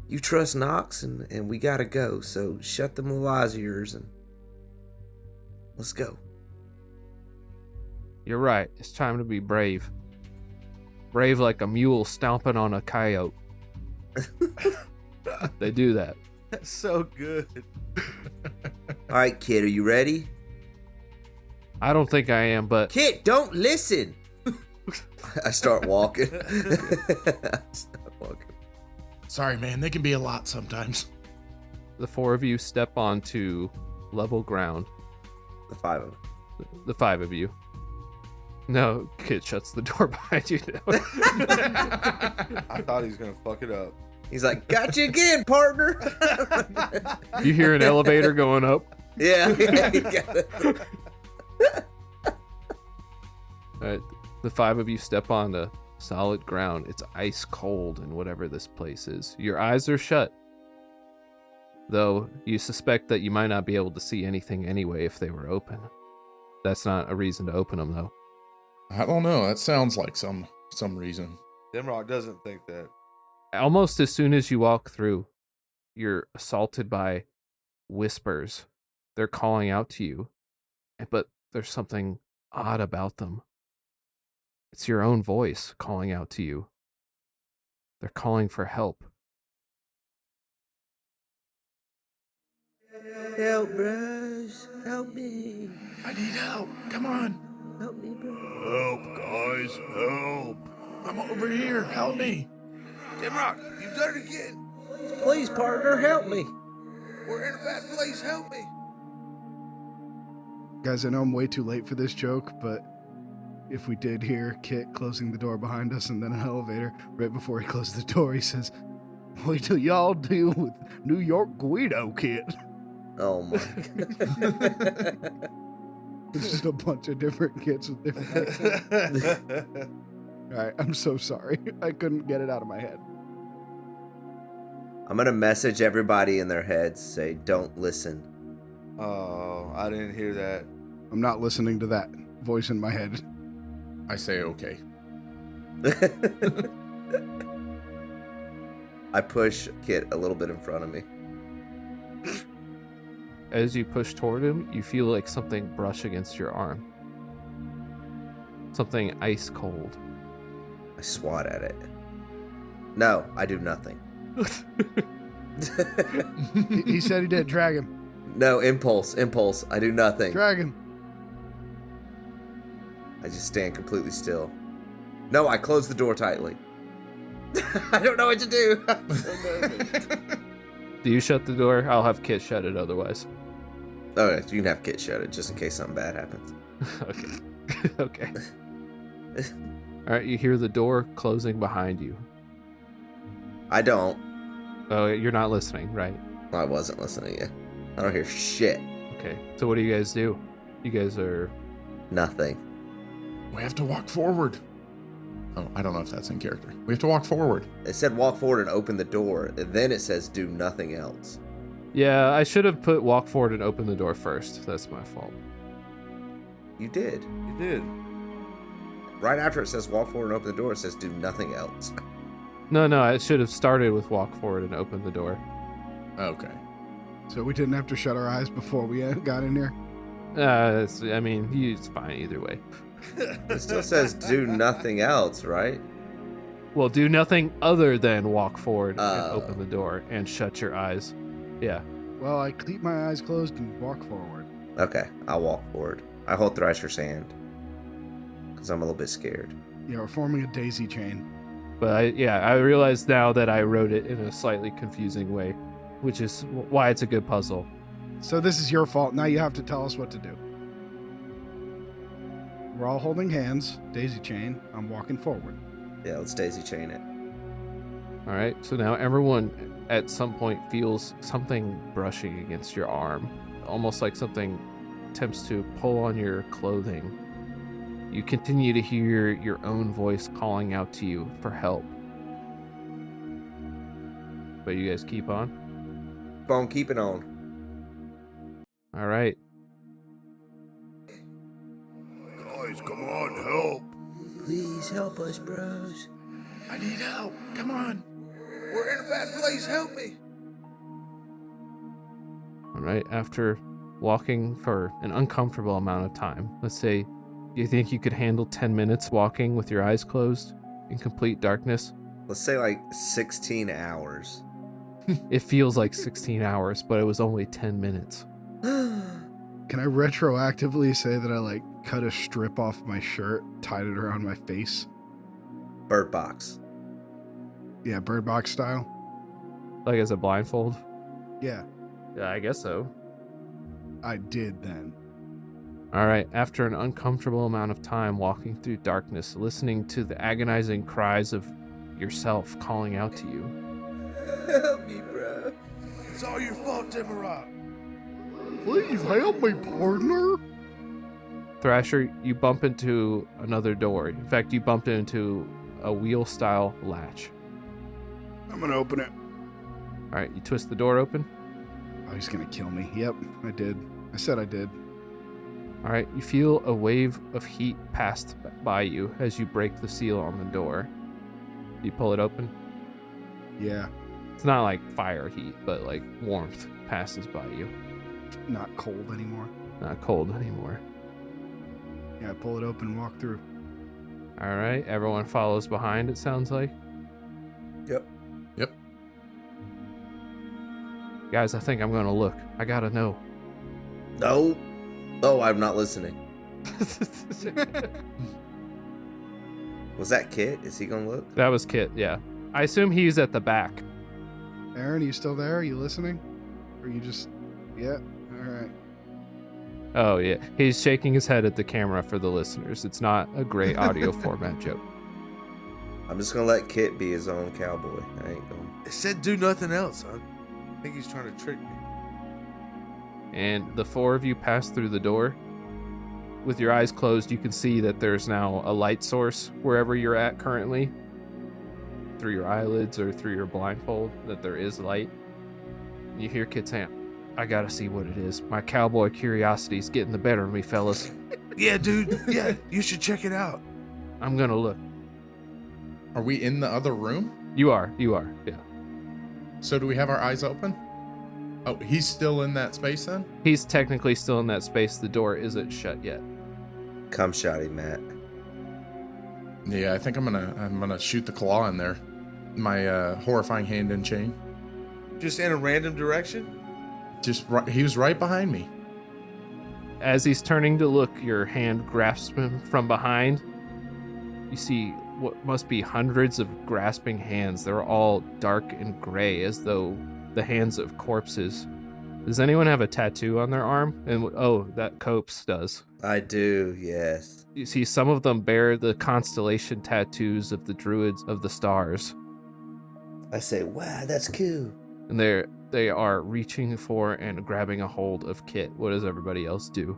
You trust Nox, and we gotta go, so shut them little eyes of yours and let's go. You're right. It's time to be brave. Brave like a mule stomping on a coyote. They do that. That's so good. All right, kid, are you ready? I don't think I am, but Kit, don't listen. I start walking. Sorry, man. They can be a lot sometimes. the four of you step onto level ground. The five of them. The five of you. No, Kit shuts the door behind you now. I thought he was gonna fuck it up. He's like, got you again, partner. You hear an elevator going up. Yeah, you got it. The five of you step onto solid ground. It's ice cold in whatever this place is. Your eyes are shut, though you suspect that you might not be able to see anything anyway if they were open. That's not a reason to open them, though. I don't know. That sounds like some reason. Demrock doesn't think that. Almost as soon as you walk through, you're assaulted by whispers. They're calling out to you, but there's something odd about them. It's your own voice calling out to you. They're calling for help. Help, bros. Help me. I need help. Come on. Help me, bro. Help, guys, help. I'm over here. Help me. Demrock, you've done it again. Please, partner, help me. We're in a bad place. Help me. Guys, I know I'm way too late for this joke, but if we did hear Kit closing the door behind us and then an elevator, right before he closed the door, he says, wait till y'all deal with New York Guido, Kit. Oh, my God. It's just a bunch of different kits with different accents. All right, I'm so sorry. I couldn't get it out of my head. I'm going to message everybody in their heads, say, don't listen. Oh, I didn't hear that. I'm not listening to that voice in my head. I say okay. I push Kit a little bit in front of me. As you push toward him, you feel like something brush against your arm. Something ice cold. I swat at it. No, I do nothing. He said he did. Drag him. No, impulse. I do nothing. Drag him. I just stand completely still. No, I close the door tightly. I don't know what to do. I'm so nervous. Do you shut the door? I'll have Kit shut it otherwise. Okay, you can have Kit shut it just in case something bad happens. Okay. Okay. All right, you hear the door closing behind you. I don't. Oh, you're not listening, right? I wasn't listening yet. I don't hear shit. Okay. So what do you guys do? You guys are... Nothing. We have to walk forward. Oh, I don't know if that's in character. We have to walk forward. It said walk forward and open the door, and then it says do nothing else. Yeah, I should have put walk forward and open the door first. That's my fault. You did. You did. Right after it says walk forward and open the door, it says do nothing else. No, I should have started with walk forward and open the door. Okay. So we didn't have to shut our eyes before we got in here? It's fine either way. It still says do nothing else, right? Well, do nothing other than walk forward and open the door and shut your eyes. Yeah. Well, I keep my eyes closed and walk forward. Okay, I'll walk forward. I hold Thrasher's hand because I'm a little bit scared. Yeah, we're forming a daisy chain. But I realize now that I wrote it in a slightly confusing way, which is why it's a good puzzle. So this is your fault. Now you have to tell us what to do. We're all holding hands, daisy chain. I'm walking forward. Yeah, let's daisy chain it. All right, so now everyone at some point feels something brushing against your arm, almost like something attempts to pull on your clothing. You continue to hear your own voice calling out to you for help. But you guys keep on? Keep it on. All right. Guys, come on, help. Please help us, bros. I need help. Come on. We're in a bad place. Help me. All right, after walking for an uncomfortable amount of time, let's say, do you think you could handle 10 minutes walking with your eyes closed in complete darkness? Let's say like 16 hours. It feels like 16 hours, but it was only 10 minutes. Can I retroactively say that I cut a strip off my shirt, tied it around my face. Bird box. Yeah, Bird Box style. Like as a blindfold? Yeah, Yeah, I guess so. I did then. All right, after an uncomfortable amount of time walking through darkness, listening to the agonizing cries of yourself calling out to you. Help me, bro. It's all your fault, Demarok. Please help me, partner. Thrasher, you bump into another door. In fact, you bumped into a wheel-style latch. I'm gonna open it. All right, you twist the door open. Oh, he's gonna kill me. Yep, I did. I said I did. All right, you feel a wave of heat pass by you as you break the seal on the door. You pull it open. Yeah, It's not like fire heat, but like warmth passes by you. not cold anymore. Not cold anymore. Yeah, I pull it open and walk through. All right, everyone follows behind, it sounds like. Yep. Yep. Guys, I think I'm going to look. I got to know. No. Oh, I'm not listening. Was that Kit? Is he gonna look? That was Kit, yeah. I assume he's at the back. Aaron, are you still there? Are you listening? Or you just... Yeah, all right. Oh, yeah. He's shaking his head at the camera for the listeners. It's not a great audio format joke. I'm just gonna let Kit be his own cowboy. I ain't going. It said do nothing else. I think he's trying to trick me. And the four of you pass through the door. With your eyes closed, you can see that there's now a light source wherever you're at currently. Through your eyelids or through your blindfold, that there is light. You hear Kit saying, I gotta see what it is. My cowboy curiosity's getting the better of me, fellas. Yeah, dude. Yeah, you should check it out. I'm gonna look. Are we in the other room? You are, yeah. So do we have our eyes open? Oh, he's still in that space then? He's technically still in that space. The door isn't shut yet. Come shotty, Matt. Yeah, I think I'm gonna shoot the claw in there. My horrifying hand and chain. Just in a random direction? He was right behind me. As he's turning to look, your hand grasps him from behind. You see what must be hundreds of grasping hands. They're all dark and gray, as though the hands of corpses. Does anyone have a tattoo on their arm? And oh, that Copes does. I do, yes. You see some of them bear the constellation tattoos of the druids of the stars. I say, wow, that's cool. And they are reaching for and grabbing a hold of Kit. What does everybody else do?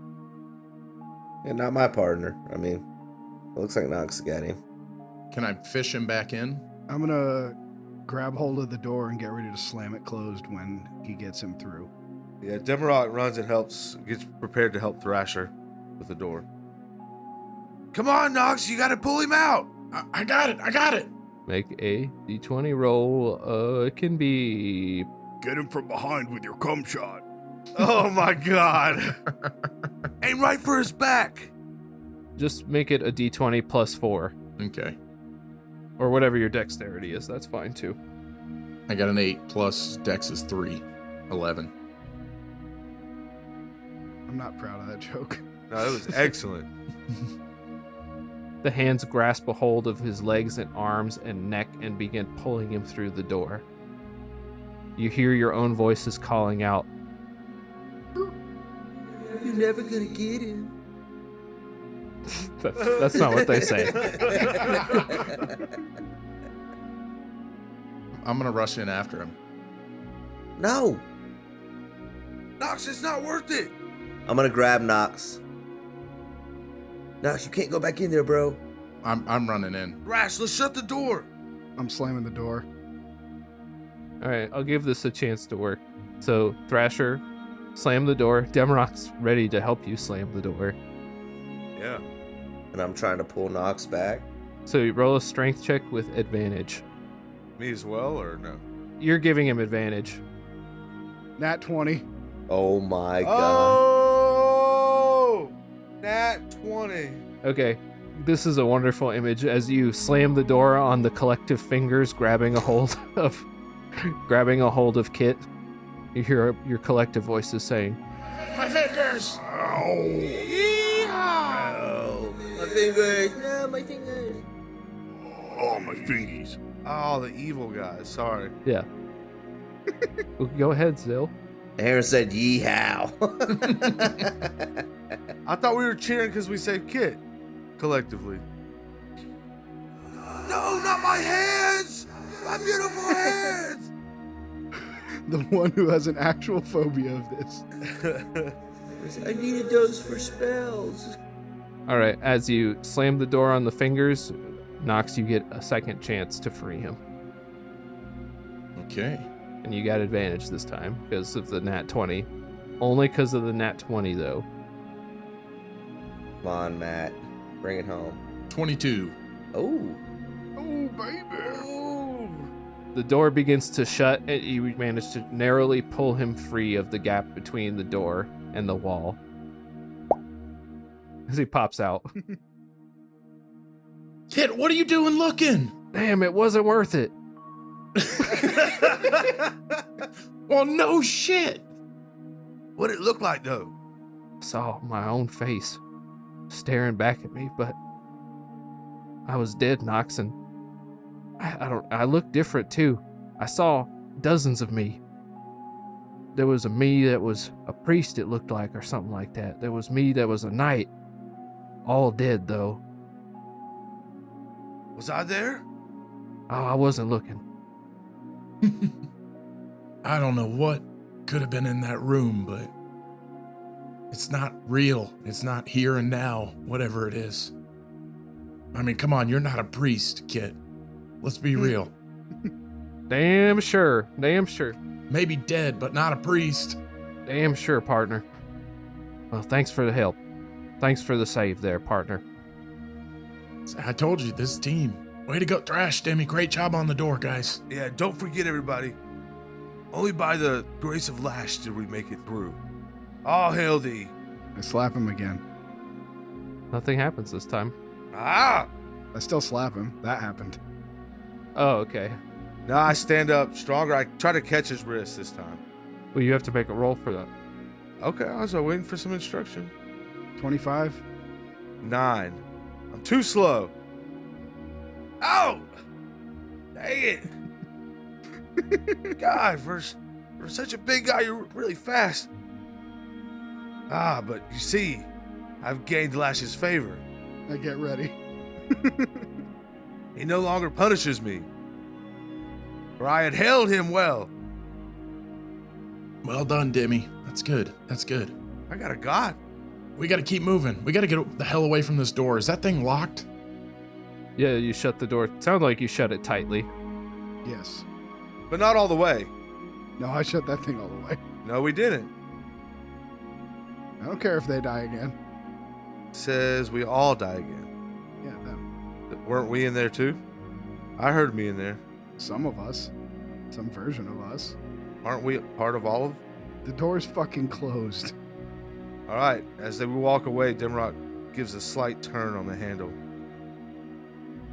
And not my partner. I mean, it looks like Nox got him. Can I fish him back in? I'm gonna grab hold of the door and get ready to slam it closed when he gets him through. Yeah, Demarok runs and gets prepared to help Thrasher with the door. Come on, Nox, you gotta pull him out. I got it. Make a d20 roll. It can be... Get him from behind with your cum shot. Oh my god. Aim right for his back. Just make it a d20 plus 4. Okay. Or whatever your dexterity is. That's fine, too. I got an 8 plus dex is 3. 11. I'm not proud of that joke. No, it was excellent. The hands grasp a hold of his legs and arms and neck and begin pulling him through the door. You hear your own voices calling out. You're never gonna get him. That's not what they say. I'm gonna rush in after him. No. Nox, it's not worth it. I'm gonna grab Nox. Nox, you can't go back in there, bro. I'm running in. Rash, let's shut the door. I'm slamming the door. All right, I'll give this a chance to work. So, Thrasher, slam the door. Demarok's ready to help you slam the door. Yeah. And I'm trying to pull Nox back. So, you roll a strength check with advantage. Me as well, or no? You're giving him advantage. Nat 20. Oh my god. Oh! Nat 20. Okay, this is a wonderful image as you slam the door on the collective fingers, grabbing a hold of Kit. You hear your collective voices saying, My fingers! Ow! fingers. No, my fingers. Oh, my fingies. Oh, the evil guys. Sorry. Yeah. Well, go ahead, Zill. Aaron said, yeehaw. I thought we were cheering because we saved Kit. Collectively. No, not my hands! My beautiful hands! The one who has an actual phobia of this. I needed those for spells. All right, as you slam the door on the fingers, Nox, you get a second chance to free him. Okay. And you got advantage this time because of the nat 20. Only because of the nat 20, though. Come on, Matt. Bring it home. 22. Oh. Oh, baby. The door begins to shut, and you manage to narrowly pull him free of the gap between the door and the wall. As he pops out. Kit, what are you doing looking? Damn, it wasn't worth it. Well, no shit. What'd it look like, though? Saw my own face staring back at me, but I was dead, Nox, and I looked different too. I saw dozens of me. There was a me that was a priest, it looked like, or something like that. There was me that was a knight. All dead, though. Was I there? Oh, I wasn't looking. I don't know what could have been in that room, but it's not real. It's not here and now, whatever it is. I mean, come on, you're not a priest, Kit. Let's be real. Damn sure. Damn sure. Maybe dead, but not a priest. Damn sure, partner. Well, thanks for the help. Thanks for the save there, partner. I told you, this team. Way to go, Thrash, Demi. Great job on the door, guys. Yeah, don't forget, everybody. Only by the grace of Lash did we make it through. All hail thee. I slap him again. Nothing happens this time. Ah! I still slap him. That happened. Oh, okay. Now I stand up stronger. I try to catch his wrist this time. Well, you have to make a roll for that. Okay, I was waiting for some instruction. 25. 9. I'm too slow. Oh! Dang it! God, for such a big guy, you're really fast. Ah, but you see, I've gained Lash's favor. I get ready. He no longer punishes me, for I had held him well. Well done, Demi. That's good. That's good. I got a god. We gotta keep moving. We gotta get the hell away from this door. Is that thing locked? Yeah, you shut the door. Sounded like you shut it tightly. Yes. But not all the way. No, I shut that thing all the way. No, we didn't. I don't care if they die again. Says we all die again. Yeah, them. Weren't we in there too? I heard me in there. Some of us. Some version of us. Aren't we part of all of? The door's fucking closed. All right. As they walk away, Dimrock gives a slight turn on the handle.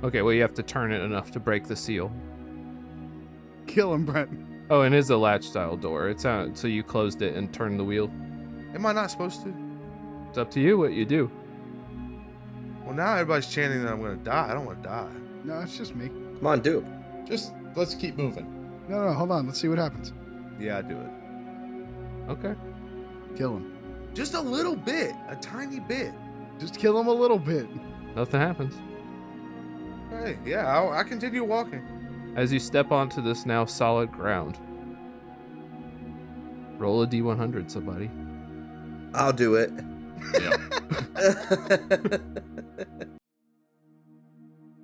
Okay, well, you have to turn it enough to break the seal. Kill him, Brent. Oh, and it is a latch-style door. It's so you closed it and turned the wheel. Am I not supposed to? It's up to you what you do. Well, now everybody's chanting that I'm going to die. I don't want to die. No, it's just me. Come on, do it. Just let's keep moving. No, hold on. Let's see what happens. Yeah, I do it. Okay. Kill him. Just a little bit. A tiny bit. Just kill him a little bit. Nothing happens. Hey, yeah, I continue walking. As you step onto this now solid ground, roll a D100, somebody. I'll do it.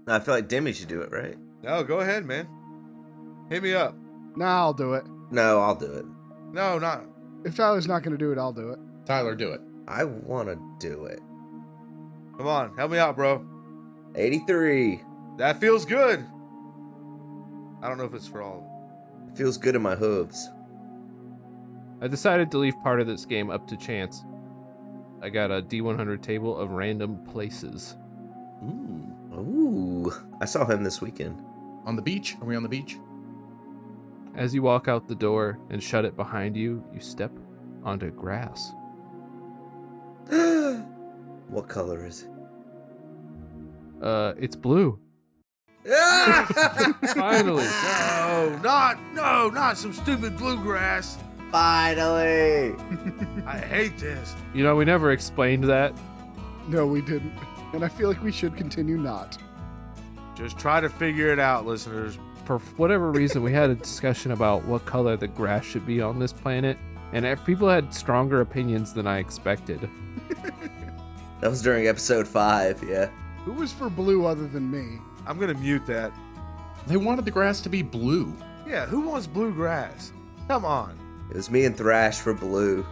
I feel like Demi should do it, right? No, go ahead, man. Hit me up. Nah, I'll do it. No, I'll do it. No, not. If Tyler's not going to do it, I'll do it. Tyler, do it. I want to do it. Come on, help me out, bro. 83. That feels good. I don't know if it's for all. It feels good in my hooves. I decided to leave part of this game up to chance. I got a D100 table of random places. Ooh. I saw him this weekend. On the beach? Are we on the beach? As you walk out the door and shut it behind you, you step onto grass. What color is it? It's blue. Finally. No, not some stupid bluegrass. Finally. I hate this. You know, we never explained that. No, we didn't. And I feel like we should continue not. Just try to figure it out, listeners. For whatever reason, we had a discussion about what color the grass should be on this planet, and people had stronger opinions than I expected. That was during episode 5, yeah. Who was for blue other than me? I'm going to mute that. They wanted the grass to be blue. Yeah, who wants bluegrass? Come on. It was me and Thrash for blue.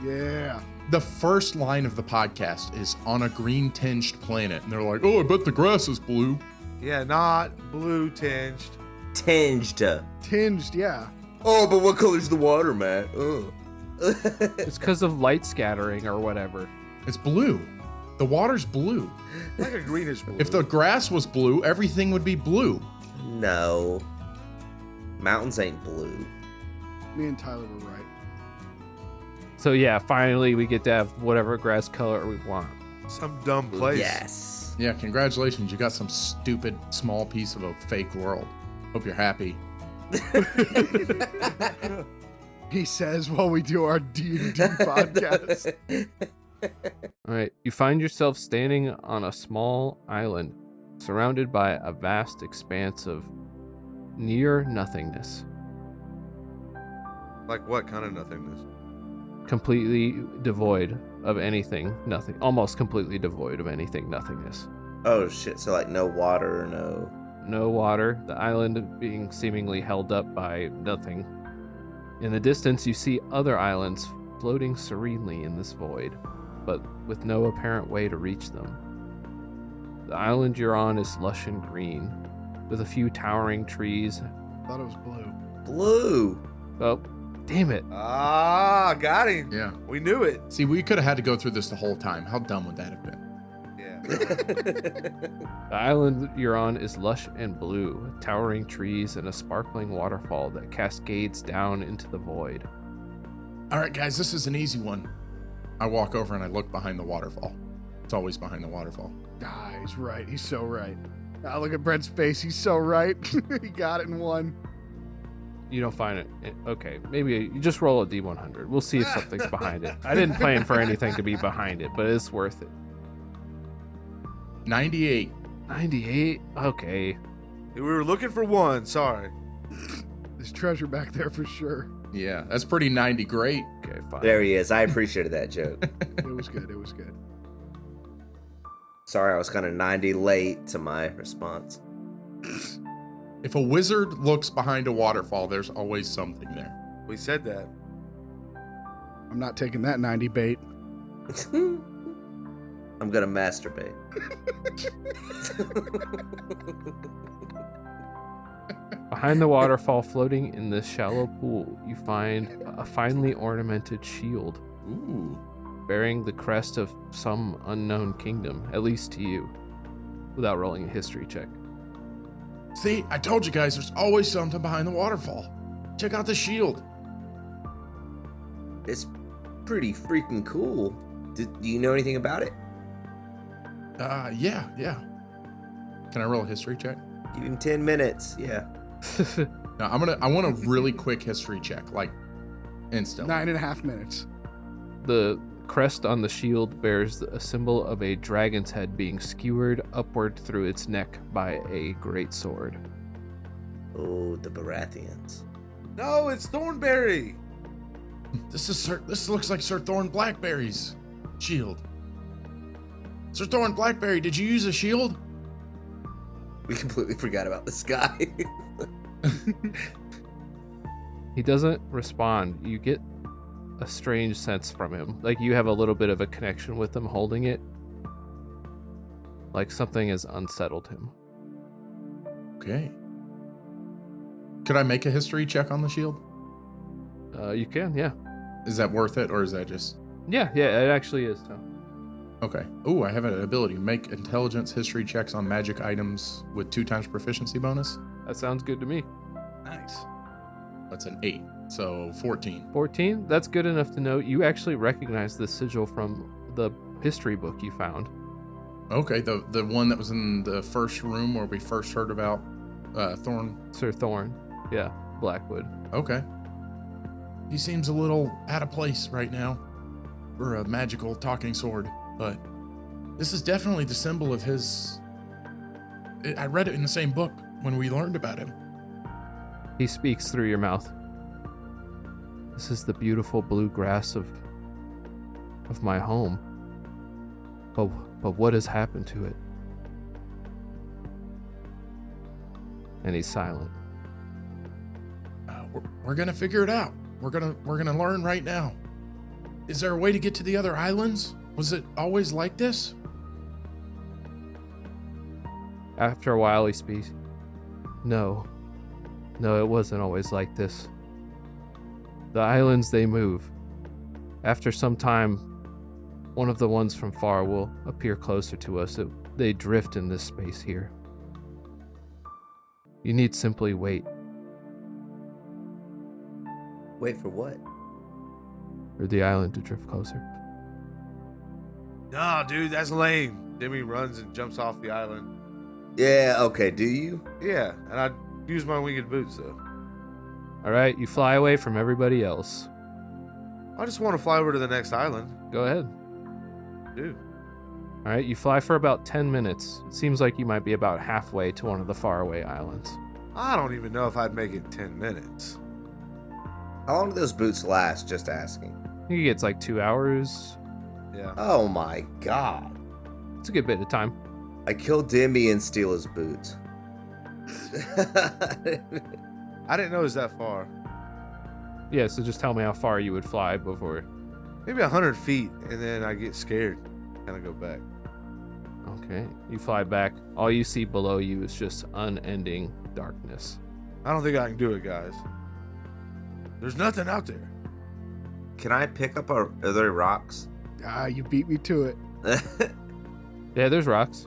Yeah. The first line of the podcast is on a green tinged planet. And they're like, oh, I bet the grass is blue. Yeah, not blue tinged. Tinged. Tinged, yeah. Oh, but what color's the water, man? Oh. It's because of light scattering or whatever. It's blue. The water's blue. Like a greenish blue. If the grass was blue, everything would be blue. No. Mountains ain't blue. Me and Tyler were right. So yeah, finally we get to have whatever grass color we want. Some dumb place. Yes. Yeah, congratulations. You got some stupid small piece of a fake world. Hope you're happy. He says while we do our D&D podcast. All right, you find yourself standing on a small island, surrounded by a vast expanse of near nothingness, Like what kind of nothingness? completely devoid of anything, nothing, almost completely devoid of anything, nothingness. Oh, shit. So, like, no water, No water, the island being seemingly held up by nothing. In the distance, you see other islands floating serenely in this void, but with no apparent way to reach them. The island you're on is lush and green, with a few towering trees. Thought it was blue. Blue. Oh, damn it. Ah, got him. Yeah. We knew it. See, we could have had to go through this the whole time. How dumb would that have been? Yeah. The island you're on is lush and blue, with towering trees and a sparkling waterfall that cascades down into the void. All right, guys, this is an easy one. I walk over and I look behind the waterfall. It's always behind the waterfall. Ah, he's right. He's so right. Ah, look at Brent's face. He's so right. He got it in one. You don't find it. Okay, maybe you just roll a D100. We'll see if something's behind it. I didn't plan for anything to be behind it, but it's worth it. 98. 98? Okay. We were looking for one. Sorry. There's treasure back there for sure. Yeah, that's pretty 90. Great. Okay, fine. There he is. I appreciated that joke. It was good. It was good. Sorry, I was kind of 90 late to my response. If a wizard looks behind a waterfall, there's always something there. We said that. I'm not taking that 90 bait. I'm gonna masturbate. Behind the waterfall, floating in this shallow pool, you find a finely ornamented shield Ooh. bearing the crest of some unknown kingdom, at least to you, without rolling a history check. See, I told you guys, there's always something behind the waterfall. Check out the shield. It's pretty freaking cool. Do you know anything about it? Yeah. Can I roll a history check? Give him 10 minutes. Yeah. No, I want a really quick history check, like instantly. 9.5 minutes. The crest on the shield bears a symbol of a dragon's head being skewered upward through its neck by a great sword. Oh, the Baratheons. No, it's Thornberry. This looks like Sir Thorn Blackberry's shield. Sir Thorn Blackberry, did you use a shield? We completely forgot about this guy. He doesn't respond. You get a strange sense from him. Like you have a little bit of a connection with him holding it. Like something has unsettled him. Okay. Could I make a history check on the shield? You can, yeah. Is that worth it, or is that just... Yeah, it actually is, Tom. Okay. Ooh, I have an ability. Make intelligence history checks on magic items with 2 times proficiency bonus. That sounds good to me. Nice. That's an 8, so 14. 14? That's good enough to know. You actually recognize the sigil from the history book you found. Okay, the one that was in the first room where we first heard about Thorn. Sir Thorn. Yeah, Blackwood. Okay. He seems a little out of place right now for a magical talking sword, but this is definitely the symbol of his. I read it in the same book when we learned about him. He speaks through your mouth. This is the beautiful blue grass of my home. But what has happened to it? And he's silent. We're gonna figure it out. We're gonna learn right now. Is there a way to get to the other islands? Was it always like this? After a while, he speaks. No, it wasn't always like this. The islands, they move. After some time, one of the ones from far will appear closer to us. They drift in this space here. You need simply wait. Wait for what? For the island to drift closer. Nah, dude, that's lame. Demi runs and jumps off the island. Yeah, okay, do you? Yeah, and I use my winged boots, though. Alright, you fly away from everybody else. I just want to fly over to the next island. Go ahead. Dude. Alright, you fly for about 10 minutes. It seems like you might be about halfway to one of the faraway islands. I don't even know if I'd make it 10 minutes. How long do those boots last? Just asking. I think it gets like 2 hours. Yeah. Oh my god. It's a good bit of time. I killed Dimmy and steal his boots. I didn't know it was that far. Yeah, so just tell me how far you would fly before. Maybe 100 feet, and then I get scared. Kind of go back. Okay, you fly back. All you see below you is just unending darkness. I don't think I can do it, guys. There's nothing out there. Can I pick up are there rocks? You beat me to it. Yeah, there's rocks.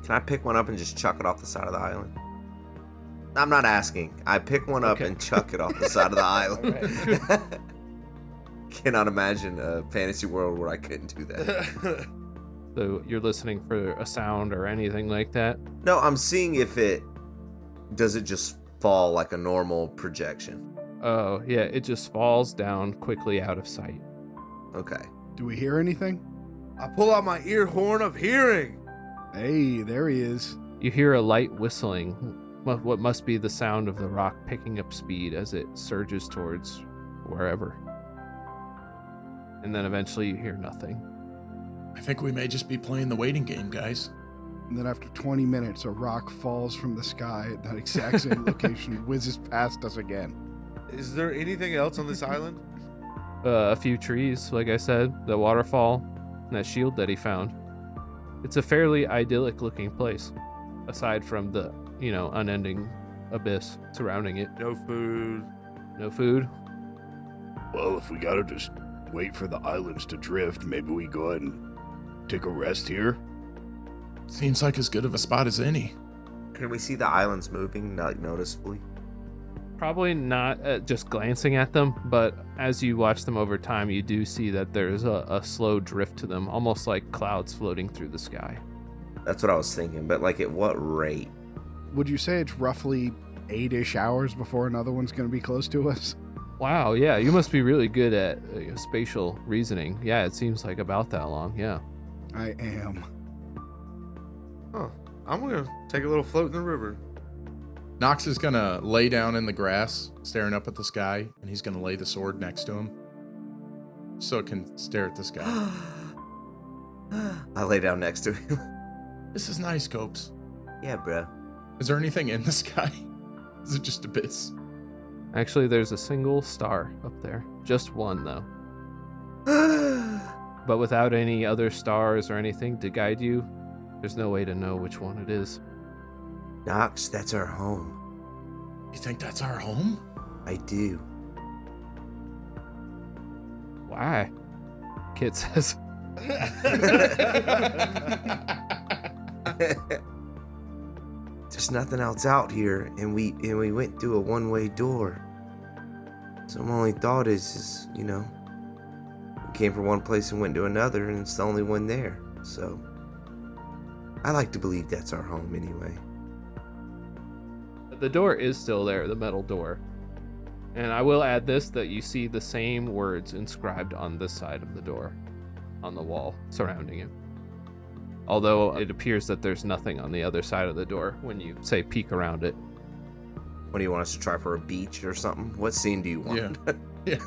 Can I pick one up and just chuck it off the side of the island? I'm not asking. I pick one up and chuck it off the side of the island. Cannot imagine a fantasy world where I couldn't do that. So you're listening for a sound or anything like that? No, I'm seeing if does it just fall like a normal projection? Oh, yeah, it just falls down quickly out of sight. Okay. Do we hear anything? I pull out my ear horn of hearing. Hey, there he is. You hear a light whistling, what must be the sound of the rock picking up speed as it surges towards wherever. And then eventually you hear nothing. I think we may just be playing the waiting game, guys. And then after 20 minutes, a rock falls from the sky at that exact same location, whizzes past us again. Is there anything else on this island? A few trees, like I said, the waterfall, and that shield that he found. It's a fairly idyllic looking place, aside from the, unending abyss surrounding it. No food. No food? Well, if we gotta just wait for the islands to drift, maybe we go ahead and take a rest here. Seems like as good of a spot as any. Can we see the islands moving, like noticeably? Probably not just glancing at them, but as you watch them over time, you do see that there's a slow drift to them, almost like clouds floating through the sky. That's what I was thinking, but like at what rate? Would you say it's roughly 8-ish hours before another one's going to be close to us? Wow, yeah, you must be really good at spatial reasoning. Yeah, it seems like about that long, yeah. I am. Huh. I'm going to take a little float in the river. Nox is going to lay down in the grass, staring up at the sky, and he's going to lay the sword next to him so it can stare at the sky. I lay down next to him. This is nice, Copes. Yeah, bro. Is there anything in the sky? Is it just abyss? Actually, there's a single star up there. Just one, though. But without any other stars or anything to guide you, there's no way to know which one it is. Nox, that's our home. You think that's our home? I do. Why? Kit says. There's nothing else out here, and we went through a one-way door. So my only thought is, we came from one place and went to another, and it's the only one there. So I like to believe that's our home anyway. The door is still there, the metal door. And I will add this, that you see the same words inscribed on this side of the door, on the wall surrounding it. Although it appears that there's nothing on the other side of the door when you, say, peek around it. What do you want us to try for a beach or something? What scene do you want? Yeah.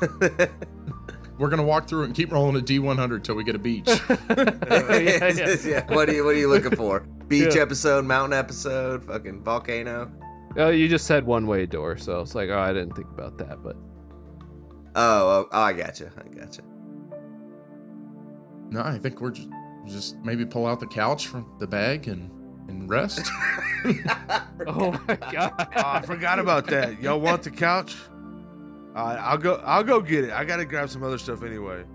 We're gonna walk through it and keep rolling a D100 till we get a beach. Yeah. What are you looking for? Beach episode, mountain episode, fucking volcano? Oh, you just said one-way door, so it's like, oh, I didn't think about that, but... Oh, I gotcha. No, I think we're just maybe pull out the couch from the bag and rest. Oh my god. Oh, I forgot about that. Y'all want the couch? I'll go get it. I gotta grab some other stuff anyway.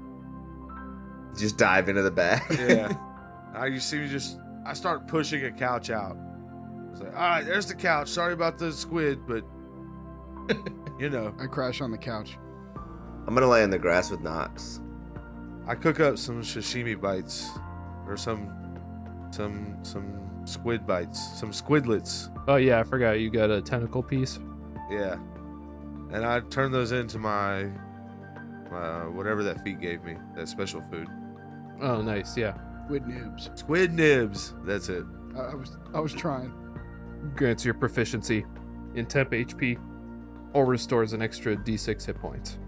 Just dive into the bag. Yeah. You see me I start pushing a couch out. It's like, all right, there's the couch. Sorry about the squid, but you know. I crash on the couch. I'm gonna lay in the grass with Knox. I cook up some sashimi bites, or some squid bites, some squidlets. Oh yeah, I forgot you got a tentacle piece. Yeah, and I turn those into my whatever that feet gave me, that special food. Oh, nice, yeah. Squid nibs. That's it. I was trying. Grants your proficiency in temp HP, or restores an extra D6 hit points.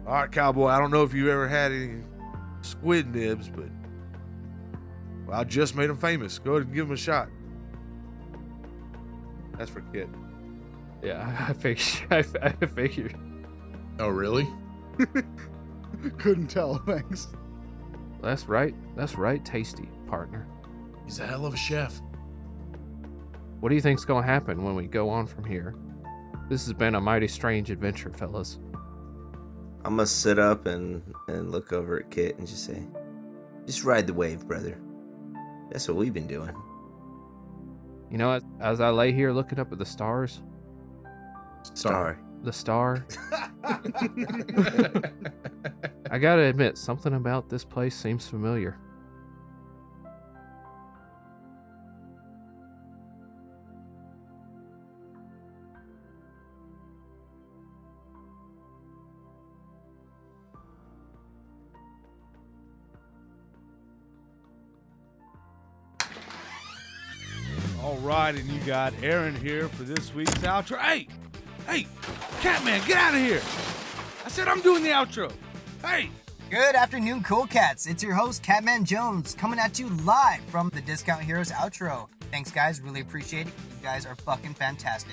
All right, cowboy. I don't know if you ever had any squid nibs, but I just made them famous. Go ahead and give them a shot. That's for Kit. Yeah, I figured. Oh, really? Couldn't tell, thanks. That's right, tasty, partner. He's a hell of a chef. What do you think's gonna happen when we go on from here? This has been a mighty strange adventure, fellas. I'm gonna sit up and look over at Kit and just say, just ride the wave, brother. That's what we've been doing. You know, as I lay here looking up at the stars, the star, I gotta admit, something about this place seems familiar. All right, and you got Aaron here for this week's outro. Hey, Catman, get out of here! I said I'm doing the outro. Hey! Good afternoon, Cool Cats. It's your host, Catman Jones, coming at you live from the Discount Heroes outro. Thanks, guys. Really appreciate it. You guys are fucking fantastic.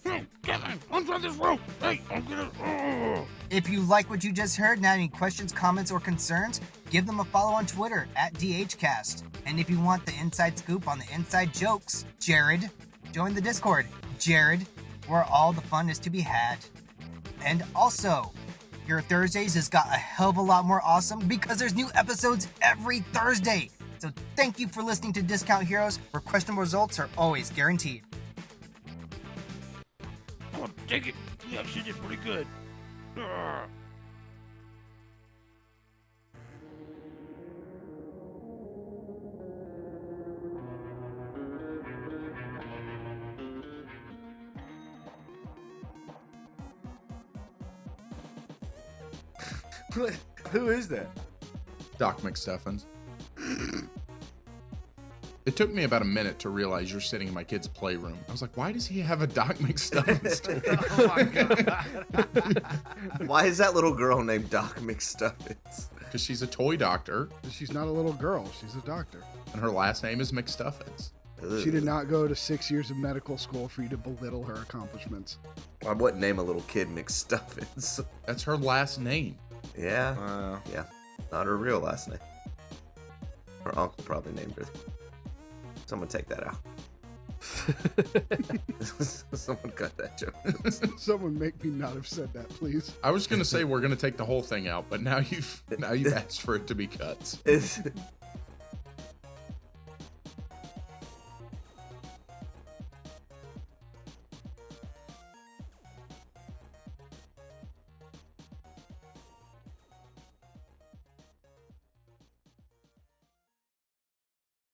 Hey, Catman, I'm on this rope. Hey, I'm gonna... If you like what you just heard and have any questions, comments, or concerns, give them a follow on Twitter at DHcast. And if you want the inside scoop on the inside jokes, Jared, join the Discord, Jared, where all the fun is to be had. And also, your Thursdays has got a hell of a lot more awesome because there's new episodes every Thursday. So thank you for listening to Discount Heroes, where questionable results are always guaranteed. Oh, take it. You actually did pretty good. Who is that? Doc McStuffins. It took me about a minute to realize you're sitting in my kid's playroom. I was like, why does he have a Doc McStuffins? Oh my god. Why is that little girl named Doc McStuffins? Because she's a toy doctor. She's not a little girl. She's a doctor. And her last name is McStuffins. She did not go to 6 years of medical school for you to belittle her accomplishments. I wouldn't name a little kid McStuffins. That's her last name. Yeah. Yeah. Not her real last name. Her uncle probably named her. Someone take that out. Someone cut that joke. Someone make me not have said that, please. I was gonna say we're gonna take the whole thing out, but now you've asked for it to be cut.